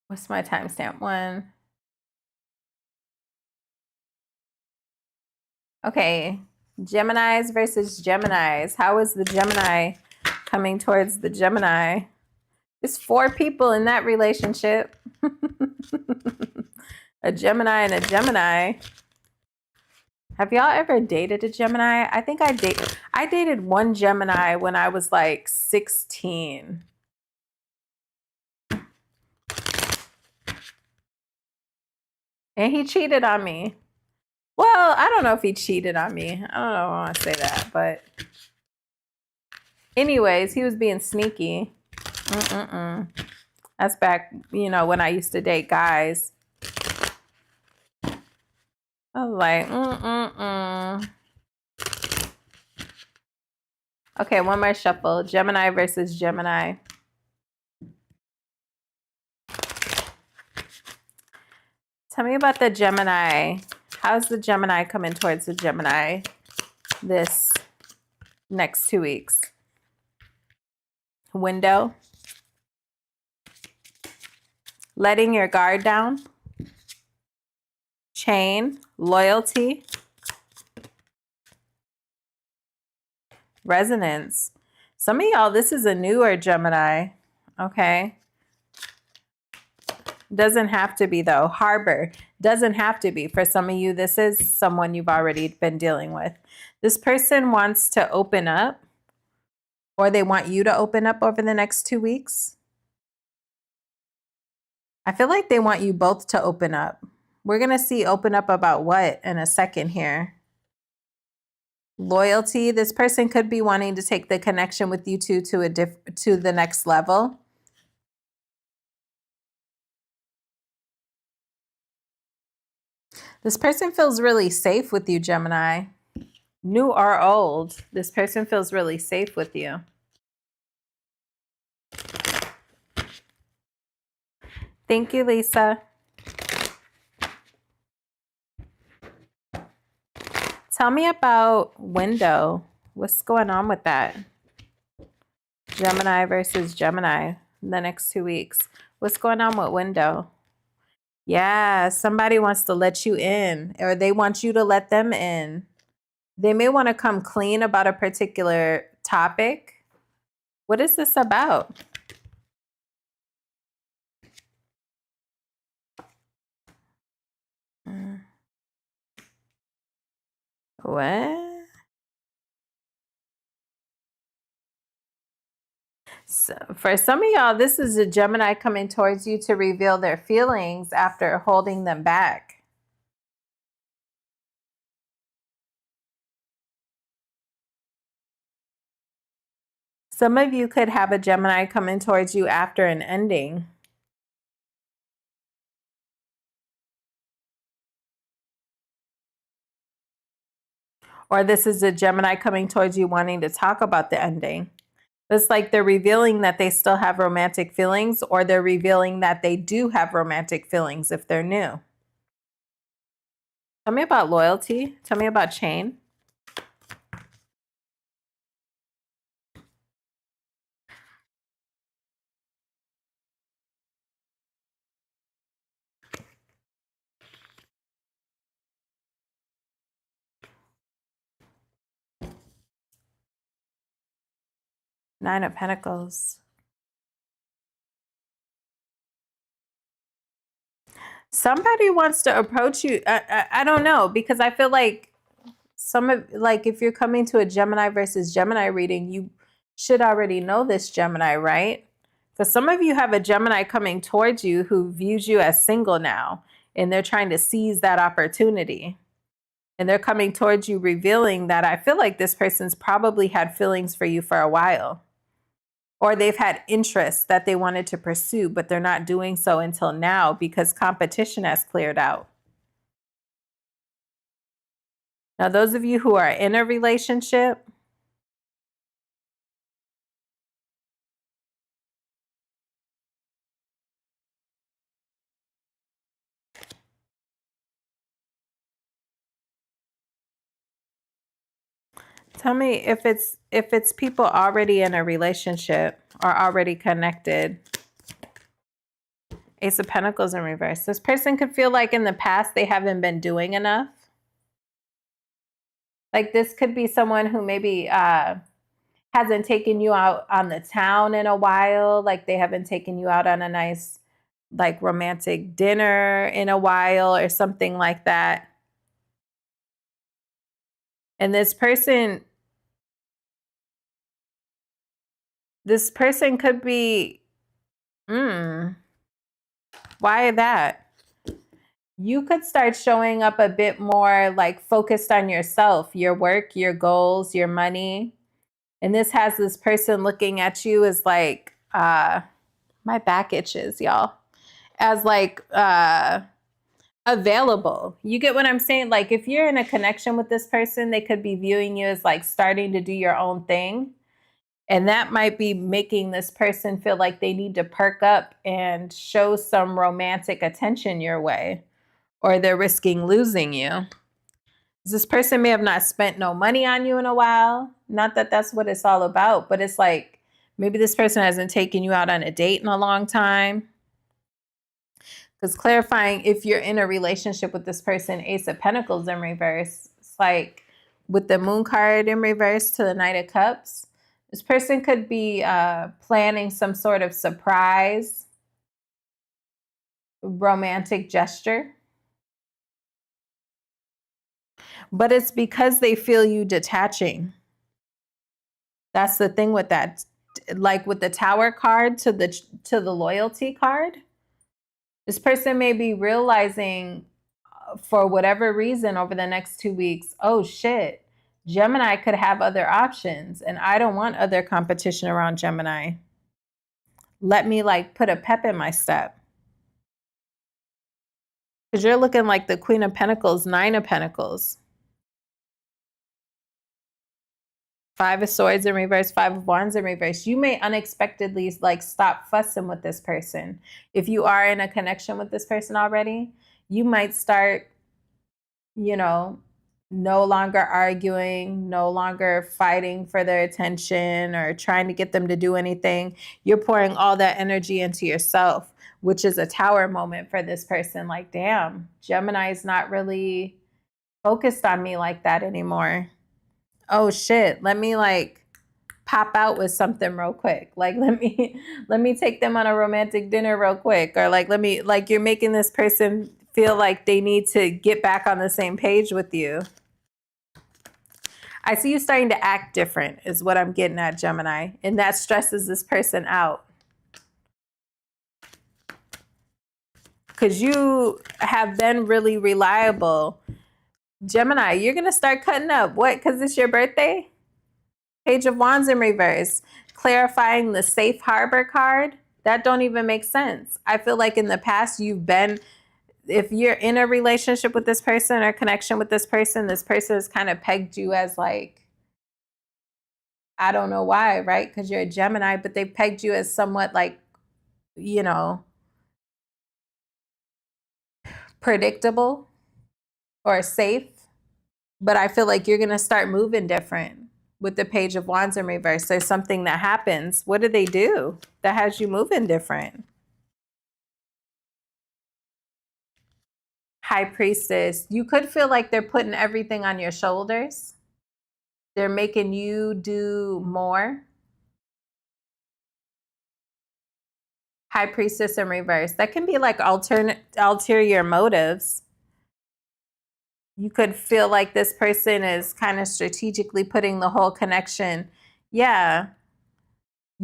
What's my timestamp? 1. Okay. Geminis versus Geminis. How is the Gemini coming towards the Gemini? There's 4 people in that relationship. A Gemini and a Gemini. Have y'all ever dated a Gemini? I think I dated one Gemini when I was like 16. And he cheated on me. Well, I don't know if he cheated on me. I don't know if I want to say that, but anyways, he was being sneaky. That's back, you know, when I used to date guys. I was like, Okay, one more shuffle. Gemini versus Gemini. Tell me about the Gemini. How's the Gemini coming towards the Gemini this next 2 weeks? Window. Letting your guard down. Chain. Loyalty. Resonance. Some of y'all, this is a newer Gemini. Okay. Doesn't have to be though. Harbor. Doesn't have to be. For some of you, this is someone you've already been dealing with. This person wants to open up, or they want you to open up over the next 2 weeks. I feel like they want you both to open up. We're going to see open up about what in a second here. Loyalty. This person could be wanting to take the connection with you two to the next level. This person feels really safe with you, Gemini. New or old, this person feels really safe with you. Thank you, Lisa. Tell me about window. What's going on with that? Gemini versus Gemini in the next 2 weeks. What's going on with window? Yeah, somebody wants to let you in, or they want you to let them in. They may want to come clean about a particular topic. What is this about? What? So for some of y'all, this is a Gemini coming towards you to reveal their feelings after holding them back. Some of you could have a Gemini coming towards you after an ending. Or this is a Gemini coming towards you wanting to talk about the ending. It's like they're revealing that they still have romantic feelings, or they're revealing that they do have romantic feelings if they're new. Tell me about loyalty. Tell me about chain. Nine of Pentacles. Somebody wants to approach you. I don't know, because I feel like if you're coming to a Gemini versus Gemini reading, should already know this, Gemini, right? For some of you have a Gemini coming towards you who views you as single now, and they're trying to seize that opportunity. And they're coming towards you revealing that I feel like this person's probably had feelings for you for a while. Or they've had interests that they wanted to pursue, but they're not doing so until now because competition has cleared out. Now, those of you who are in a relationship, tell me if it's people already in a relationship or already connected. Ace of Pentacles in reverse. This person could feel like in the past they haven't been doing enough. Like this could be someone who maybe hasn't taken you out on the town in a while. Like they haven't taken you out on a nice like romantic dinner in a while or something like that. And this person could be, why that? You could start showing up a bit more like focused on yourself, your work, your goals, your money. And this has this person looking at you as like, my back itches, y'all, as like available. You get what I'm saying? Like if you're in a connection with this person, they could be viewing you as like starting to do your own thing. And that might be making this person feel like they need to perk up and show some romantic attention your way, or they're risking losing you. This person may have not spent no money on you in a while. Not that that's what it's all about, but it's like maybe this person hasn't taken you out on a date in a long time. Because clarifying if you're in a relationship with this person, Ace of Pentacles in reverse, it's like with the Moon card in reverse to the Knight of Cups, this person could be planning some sort of surprise romantic gesture. But it's because they feel you detaching. That's the thing with that. Like with the Tower card to the loyalty card, this person may be realizing for whatever reason over the next 2 weeks, oh shit, Gemini could have other options and I don't want other competition around Gemini. Let me like put a pep in my step. Because you're looking like the Queen of Pentacles, Nine of Pentacles. Five of Swords in reverse, Five of Wands in reverse. You may unexpectedly like stop fussing with this person. If you are in a connection with this person already, you might start, you know, no longer arguing, no longer fighting for their attention or trying to get them to do anything. You're pouring all that energy into yourself, which is a Tower moment for this person. Like, damn, Gemini is not really focused on me like that anymore. Oh shit, let me like pop out with something real quick. Like let me take them on a romantic dinner real quick, or like let me, like you're making this person feel like they need to get back on the same page with you. I see you starting to act different is what I'm getting at, Gemini, and that stresses this person out. Because you have been really reliable. Gemini, you're going to start cutting up. What? Because it's your birthday? Page of Wands in reverse. Clarifying the safe harbor card. That don't even make sense. I feel like in the past you've been, if you're in a relationship with this person or connection with this person has kind of pegged you as like, I don't know why, right? Because you're a Gemini, but they pegged you as somewhat like, you know, predictable or safe. But I feel like you're going to start moving different with the Page of Wands in reverse. There's something that happens. What do they do that has you moving different? High Priestess. You could feel like they're putting everything on your shoulders. They're making you do more. High Priestess in reverse. That can be like ulterior motives. You could feel like this person is kind of strategically putting the whole connection. Yeah.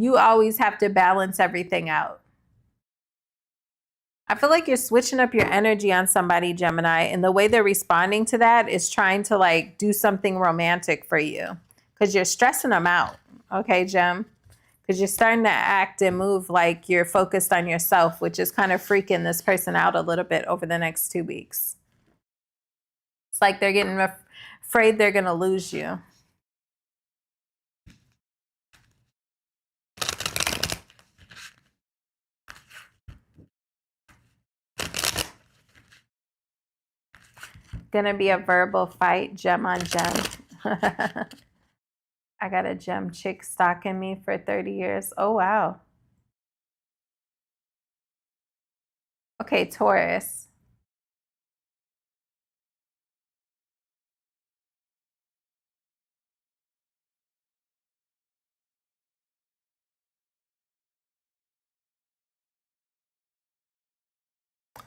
you always have to balance everything out. I feel like you're switching up your energy on somebody, Gemini, and the way they're responding to that is trying to like do something romantic for you because you're stressing them out. Okay, Gem? Because you're starting to act and move like you're focused on yourself, which is kind of freaking this person out a little bit over the next 2 weeks. It's like they're getting afraid they're going to lose you. Gonna be a verbal fight, gem on gem. I got a gem chick stalking me for 30 years. Oh, wow. Okay, Taurus.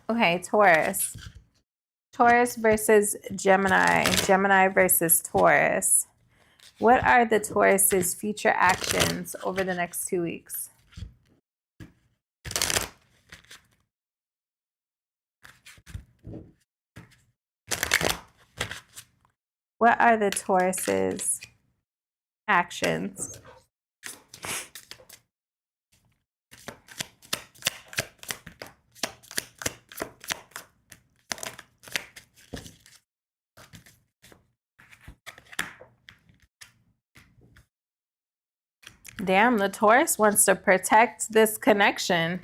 Okay, Taurus. Taurus versus Gemini. Gemini versus Taurus. What are the Taurus's future actions over the next 2 weeks? What are the Taurus's actions? Damn, the Taurus wants to protect this connection.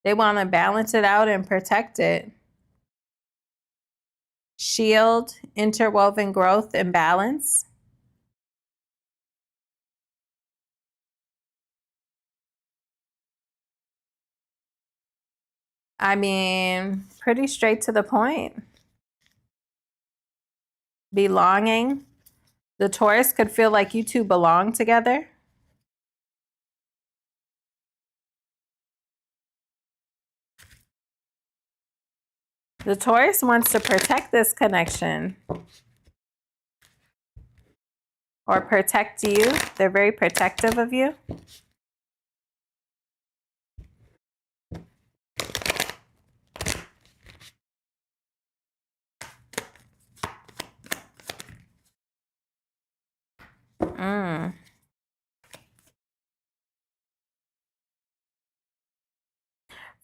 They want to balance it out and protect it. Shield, interwoven growth, and balance. I mean, pretty straight to the point. Belonging. The Taurus could feel like you two belong together. The Taurus wants to protect this connection. Or protect you. They're very protective of you.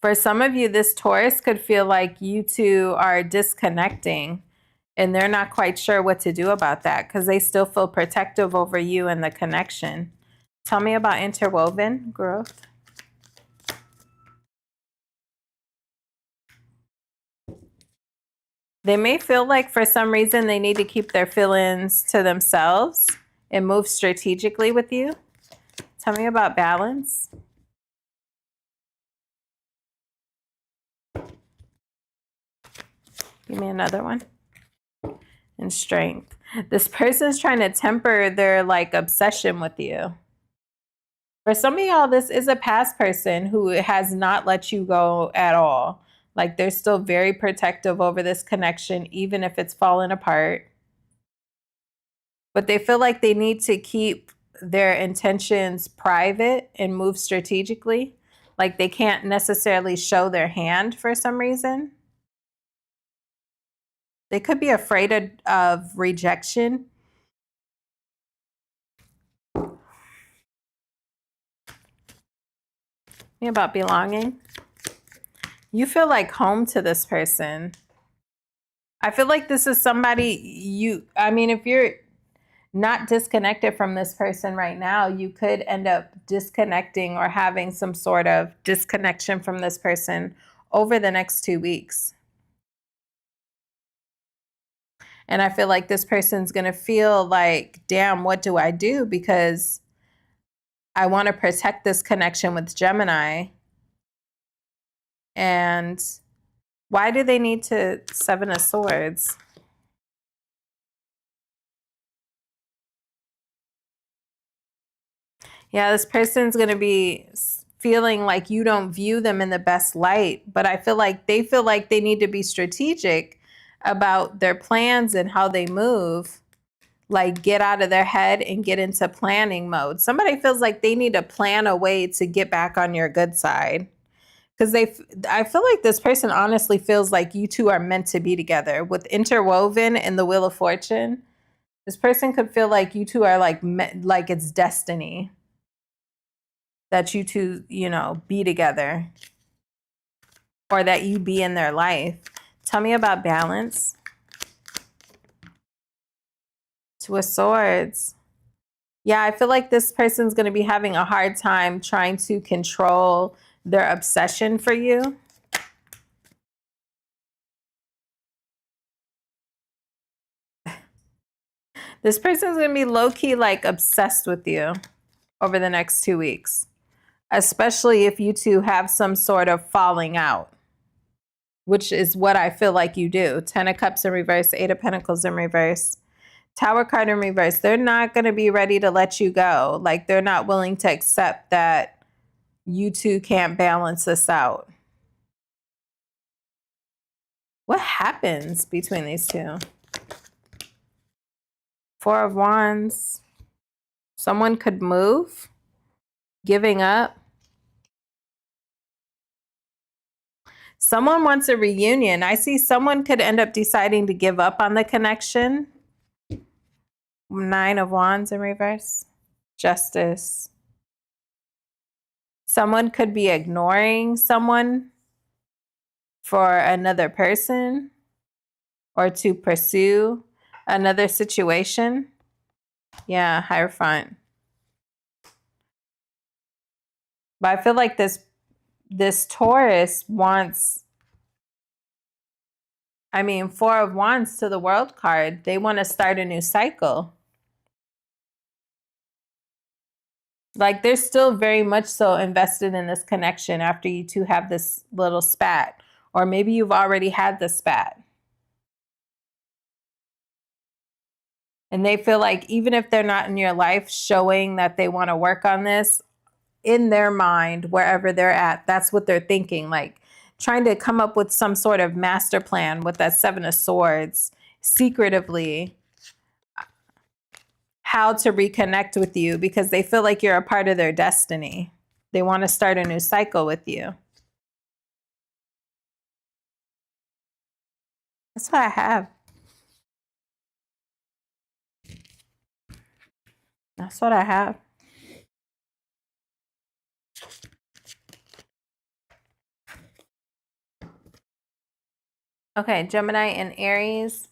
For some of you, this Taurus could feel like you two are disconnecting and they're not quite sure what to do about that because they still feel protective over you and the connection. Tell me about interwoven growth. They may feel like for some reason they need to keep their feelings to themselves and move strategically with you. Tell me about balance. Give me another one. And strength. This person's trying to temper their like obsession with you. For some of y'all, this is a past person who has not let you go at all. Like they're still very protective over this connection, even if it's fallen apart. But they feel like they need to keep their intentions private and move strategically. Like they can't necessarily show their hand for some reason. They could be afraid of rejection. About belonging. You feel like home to this person. I feel like this is somebody I mean, if you're not disconnected from this person right now, you could end up disconnecting or having some sort of disconnection from this person over the next 2 weeks. And I feel like this person's going to feel like, damn, what do I do? Because I want to protect this connection with Gemini. And why do they need to Seven of Swords? Yeah, this person's going to be feeling like you don't view them in the best light. But I feel like they need to be strategic about their plans and how they move. like get out of their head and get into planning mode. Somebody feels like they need to plan a way to get back on your good side. Because I feel like this person honestly feels like you two are meant to be together. With interwoven in the Wheel of Fortune, this person could feel like you two are like it's destiny that you two, you know, be together, or that you be in their life. Tell me about balance. Two of Swords. Yeah, I feel like this person's going to be having a hard time trying to control their obsession for you. This person's going to be low-key like obsessed with you over the next 2 weeks, especially if you two have some sort of falling out, which is what I feel like you do. 10 of Cups in reverse, 8 of Pentacles in reverse, Tower card in reverse. They're not going to be ready to let you go. Like, they're not willing to accept that you two can't balance this out. What happens between these two? Four of Wands. Someone could move, giving up. Someone wants a reunion. I see someone could end up deciding to give up on the connection. 9 of Wands in reverse. Justice. Someone could be ignoring someone for another person or to pursue another situation. Yeah, Hierophant. But I feel like this Taurus wants, I mean, 4 of Wands to the World card. They want to start a new cycle. Like, they're still very much so invested in this connection after you two have this little spat. Or maybe you've already had the spat. And they feel like even if they're not in your life showing that they want to work on this, in their mind, wherever they're at, that's what they're thinking. Like, trying to come up with some sort of master plan with that 7 of Swords, secretively, how to reconnect with you, because they feel like you're a part of their destiny. They want to start a new cycle with you. That's what I have. That's what I have. Okay, Gemini and Aries.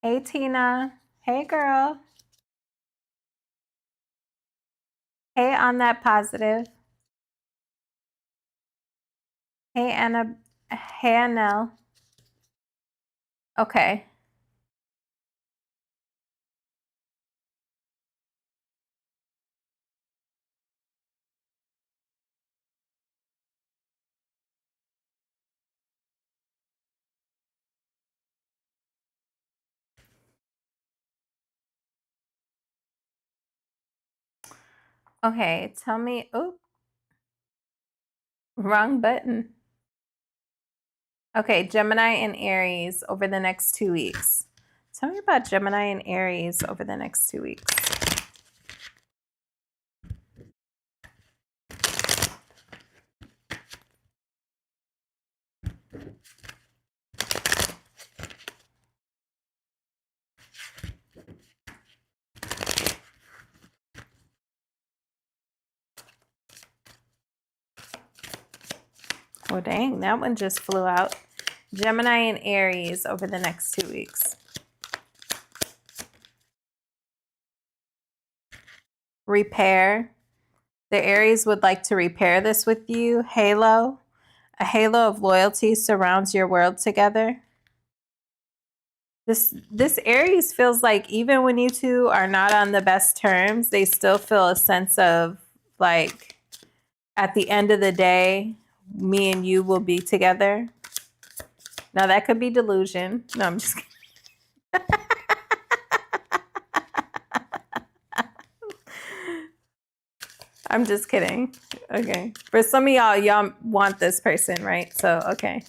Hey, Tina. Hey, girl. Hey, on that positive. Hey, Anna. Hey, Annelle. Okay. Okay, tell me. Oh, wrong button. Okay, Gemini and Aries over the next 2 weeks. Tell me about Gemini and Aries over the next 2 weeks. Oh, dang, that one just flew out. Gemini and Aries over the next 2 weeks. Repair. The Aries would like to repair this with you. Halo. A halo of loyalty surrounds your world together. This Aries feels like even when you two are not on the best terms, they still feel a sense of, like, at the end of the day, me and you will be together. Now, that could be delusion. No, I'm just kidding. I'm just kidding. Okay. For some of y'all want this person, right? So, okay.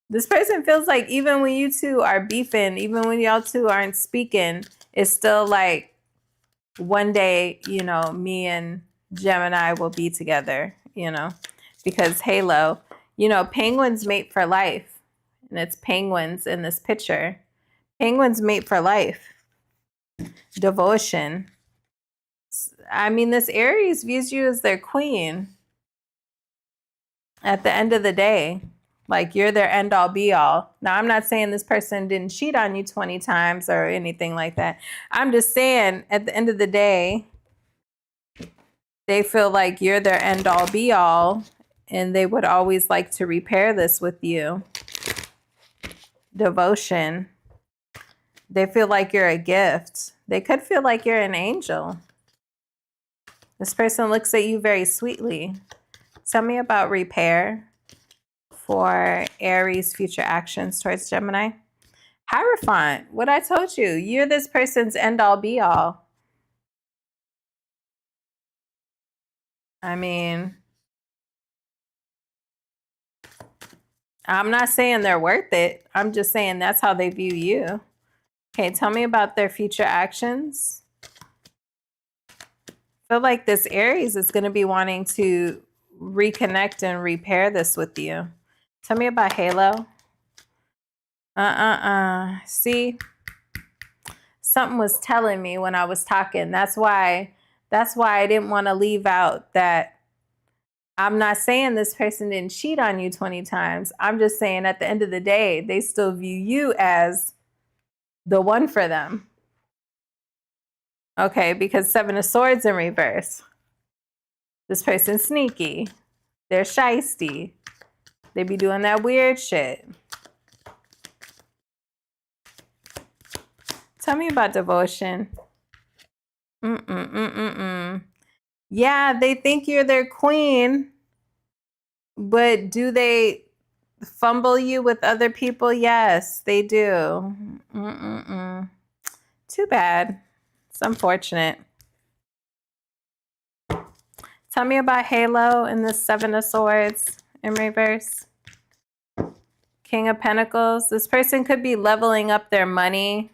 This person feels like even when you two are beefing, even when y'all two aren't speaking, it's still like one day, you know, me and Gemini will be together, you know, because Halo, you know, penguins mate for life. And it's penguins in this picture. Penguins mate for life. Devotion. I mean, this Aries views you as their queen at the end of the day. Like, you're their end all be all. Now, I'm not saying this person didn't cheat on you 20 times or anything like that. I'm just saying at the end of the day, they feel like you're their end all be all, and they would always like to repair this with you. Devotion. They feel like you're a gift. They could feel like you're an angel. This person looks at you very sweetly. Tell me about repair for Aries future actions towards Gemini. Hierophant, what I told you, you're this person's end all be all. I mean, I'm not saying they're worth it. I'm just saying that's how they view you. Okay, tell me about their future actions. I feel like this Aries is going to be wanting to reconnect and repair this with you. Tell me about Halo. See, something was telling me when I was talking. That's why I didn't want to leave out that I'm not saying this person didn't cheat on you 20 times. I'm just saying at the end of the day, they still view you as the one for them. Okay, because Seven of Swords in reverse. This person's sneaky. They're shisty. They be doing that weird shit. Tell me about devotion. Yeah, they think you're their queen, but do they fumble you with other people? Yes, they do. Too bad. It's unfortunate. Tell me about Halo and the Seven of Swords in reverse. King of Pentacles. This person could be leveling up their money.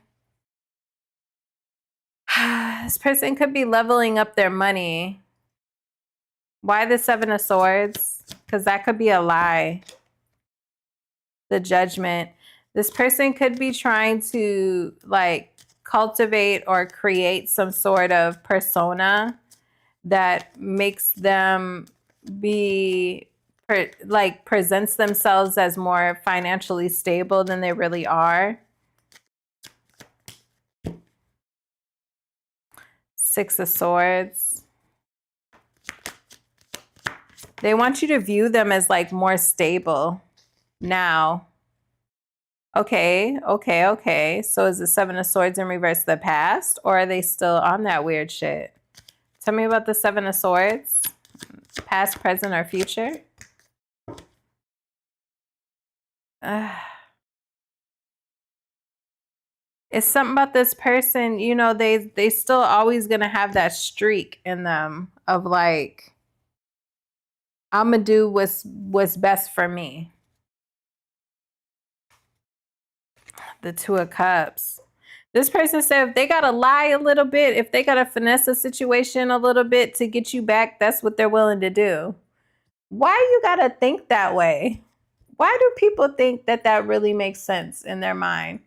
This person could be leveling up their money. Why the Seven of Swords? Because that could be a lie. The Judgment. This person could be trying to like cultivate or create some sort of persona that makes them be like presents themselves as more financially stable than they really are. Six of Swords. They want you to view them as like more stable now. Okay. So is the Seven of Swords in reverse the past, or are they still on that weird shit? Tell me about the Seven of Swords. Past, present, or future? It's something about this person, you know, they still always gonna have that streak in them of like, I'm gonna do what's best for me. The Two of Cups. This person said if they gotta lie a little bit, if they gotta finesse a situation a little bit to get you back, that's what they're willing to do. Why you gotta think that way? Why do people think that that really makes sense in their mind?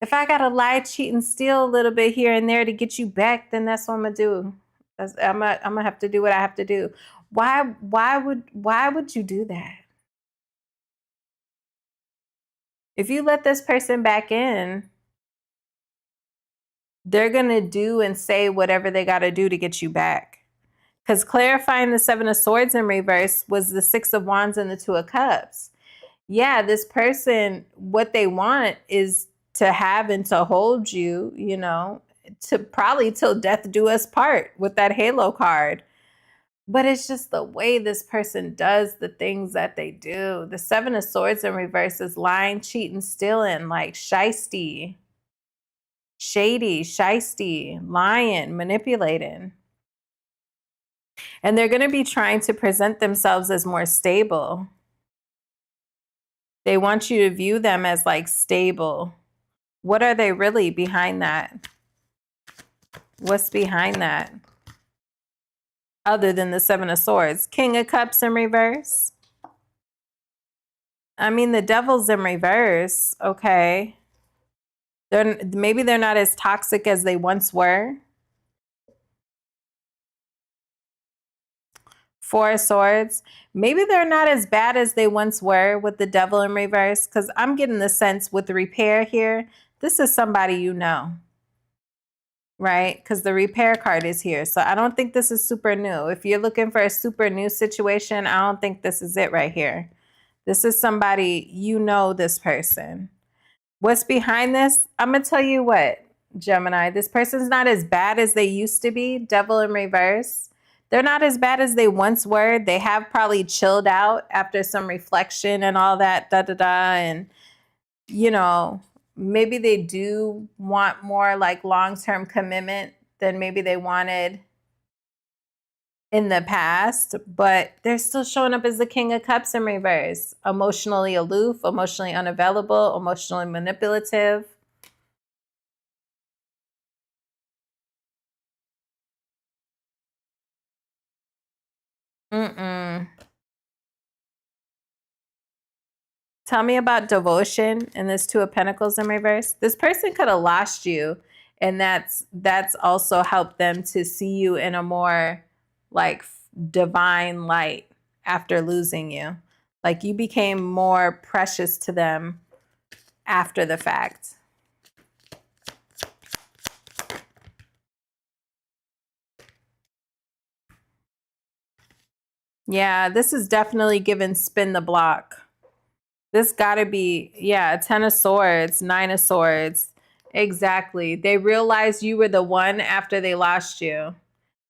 If I gotta lie, cheat, and steal a little bit here and there to get you back, then that's what I'm gonna do. I'm gonna have to do what I have to do. Why would you do that? If you let this person back in, they're gonna do and say whatever they gotta do to get you back. Because clarifying the Seven of Swords in reverse was the Six of Wands and the Two of Cups. Yeah, this person, what they want is to have and to hold you, you know, to probably till death do us part with that Halo card. But it's just the way this person does the things that they do. The Seven of Swords in reverse is lying, cheating, stealing, like shisty, shady, shisty, lying, manipulating. And they're going to be trying to present themselves as more stable. They want you to view them as like stable. What are they really behind that? What's behind that? Other than the Seven of Swords. King of Cups in reverse. I mean, the Devil's in reverse. Okay. Maybe they're not as toxic as they once were. Four of Swords. Maybe they're not as bad as they once were with the Devil in reverse, because I'm getting the sense with the repair here, this is somebody you know, right? Because the repair card is here. So I don't think this is super new. If you're looking for a super new situation, I don't think this is it right here. This is somebody, you know this person. What's behind this? I'm going to tell you what, Gemini. This person's not as bad as they used to be. Devil in reverse. They're not as bad as they once were. They have probably chilled out after some reflection and all that, and, you know, maybe they do want more like long-term commitment than maybe they wanted in the past, but they're still showing up as the King of Cups in reverse. Emotionally aloof, emotionally unavailable, emotionally manipulative. Tell me about devotion and this Two of Pentacles in reverse. This person could have lost you, and that's also helped them to see you in a more like divine light after losing you. Like you became more precious to them after the fact. Yeah, this is definitely given spin the block. This gotta be, yeah, 10 of Swords, 9 of Swords. Exactly. They realized you were the one after they lost you.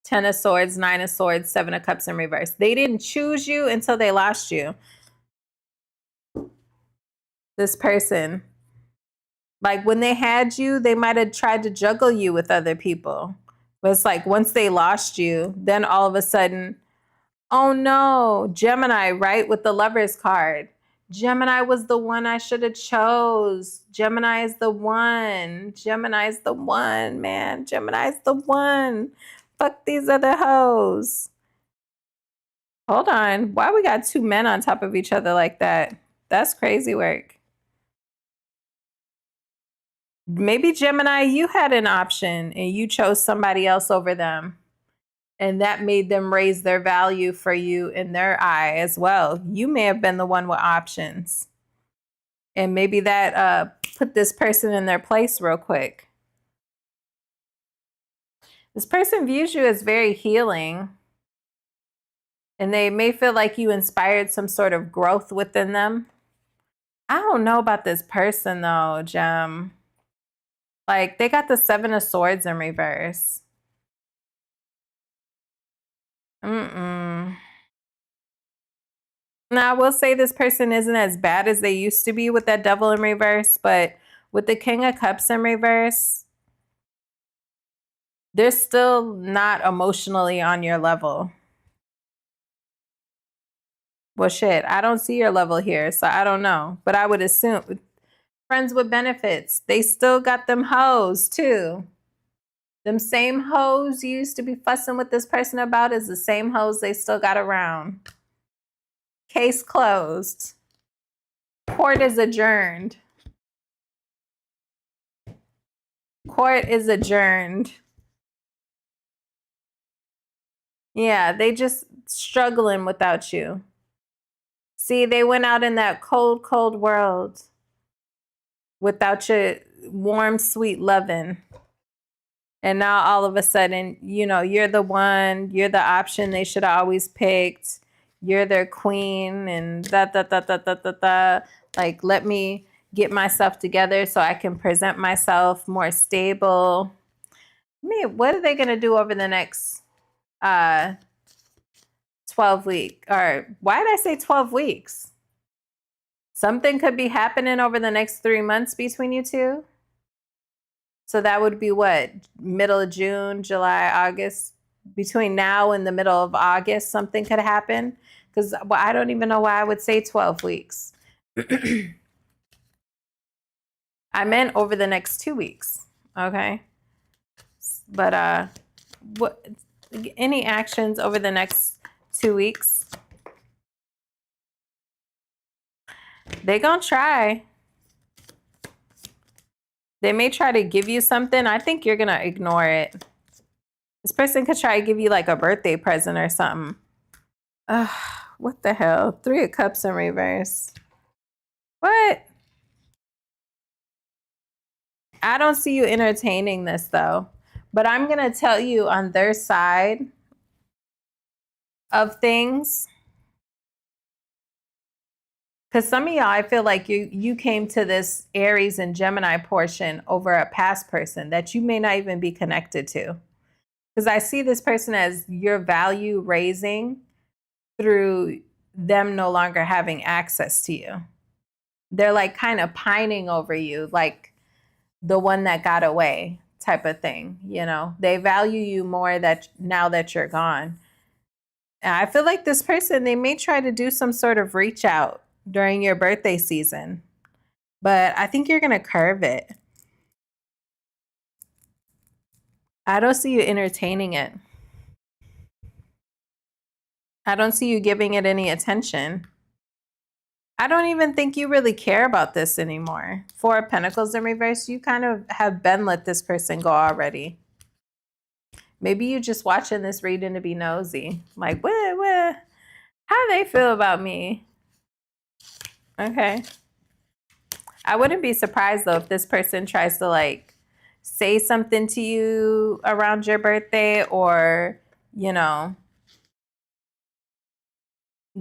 10 of Swords, 9 of Swords, 7 of Cups in reverse. They didn't choose you until they lost you. This person. Like when they had you, they might have tried to juggle you with other people. But it's like once they lost you, then all of a sudden, oh no, Gemini, right? With the Lover's card. Gemini was the one I should have chose. Gemini is the one. Gemini is the one, man. Gemini is the one. Fuck these other hoes. Hold on. Why we got two men on top of each other like that? That's crazy work. Maybe Gemini, you had an option and you chose somebody else over them. And that made them raise their value for you in their eye as well. You may have been the one with options. And maybe that put this person in their place real quick. This person views you as very healing. And they may feel like you inspired some sort of growth within them. I don't know about this person though, Gem. Like they got the 7 of Swords in reverse. Now, I will say this person isn't as bad as they used to be with that Devil in reverse, but with the King of Cups in reverse, they're still not emotionally on your level. Well, shit, I don't see your level here, so I don't know. But I would assume friends with benefits, they still got them hoes too. Them same hoes you used to be fussing with this person about is the same hoes they still got around. Case closed. Court is adjourned. Court is adjourned. Yeah, they just struggling without you. See, they went out in that cold, cold world without your warm, sweet loving. And now all of a sudden, you know, you're the one, you're the option they should have always picked. You're their queen and like, let me get myself together so I can present myself more stable. Man, what are they going to do over the next 12 weeks? Or why did I say 12 weeks? Something could be happening over the next 3 months between you two. So that would be what? Middle of June, July, August. between now and the middle of August, something could happen. Because I don't even know why I would say 12 weeks. I meant over the next 2 weeks. Okay. But what, any actions over the next 2 weeks? They gonna try. They may try to give you something. I think you're gonna ignore it. This person could try to give you like a birthday present or something. What the hell? 3 of Cups in reverse. What? I don't see you entertaining this though. But I'm gonna tell you on their side of things. Because some of y'all, I feel like you came to this Aries and Gemini portion over a past person that you may not even be connected to. Because I see this person as your value raising through them no longer having access to you. They're like kind of pining over you, like the one that got away type of thing. You know, they value you more that now that you're gone. And I feel like this person, they may try to do some sort of reach out during your birthday season, but I think you're going to curve it. I don't see you entertaining it. I don't see you giving it any attention. I don't even think you really care about this anymore. 4 of Pentacles in reverse, you kind of have been let this person go already. Maybe you just watching this reading to be nosy. Like, what? How do they feel about me? Okay. I wouldn't be surprised though if this person tries to like say something to you around your birthday, or, you know,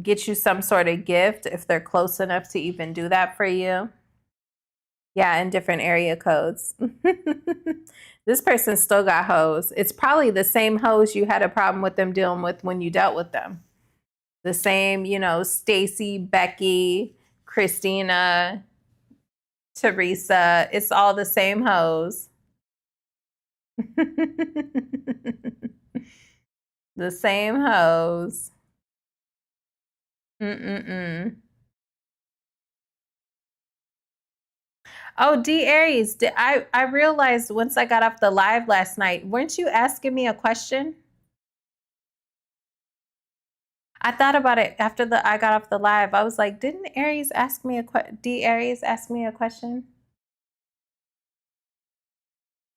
get you some sort of gift if they're close enough to even do that for you. Yeah, in different area codes. This person still got hoes. It's probably the same hoes you had a problem with them dealing with when you dealt with them. The same, you know, Stacy, Becky, Christina, Teresa. It's all the same hoes. The same hoes. Oh, D Aries, I realized once I got off the live last night, weren't you asking me a question? I thought about it after I got off the live. I was like, didn't Aries ask me D Aries ask me a question?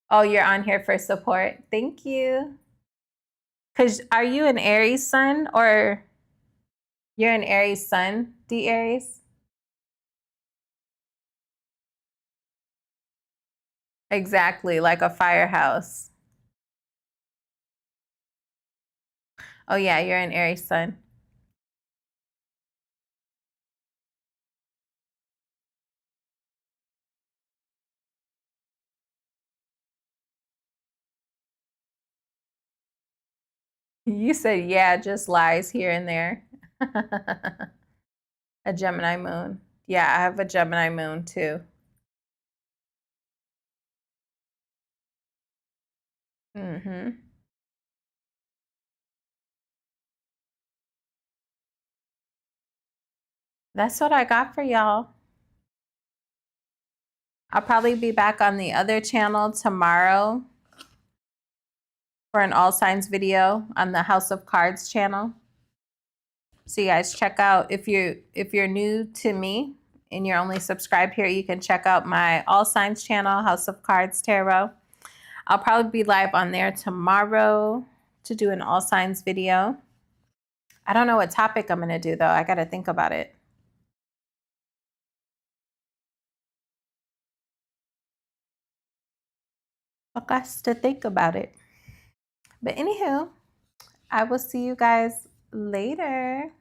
Oh, you're on here for support. Thank you. Because are you an Aries sun, or you're an Aries sun, D Aries? Exactly, like a firehouse. Oh yeah, you're an Aries sun. You said, yeah, just lies here and there. A Gemini moon. Yeah, I have a Gemini moon too. That's what I got for y'all. I'll probably be back on the other channel tomorrow for an all signs video on the House of Cards channel. So you guys check out, if you're new to me and you're only subscribed here, you can check out my all signs channel, House of Cards Tarot. I'll probably be live on there tomorrow to do an all signs video. I don't know what topic I'm going to do though. I got to think about it. I got to think about it. But anywho, I will see you guys later.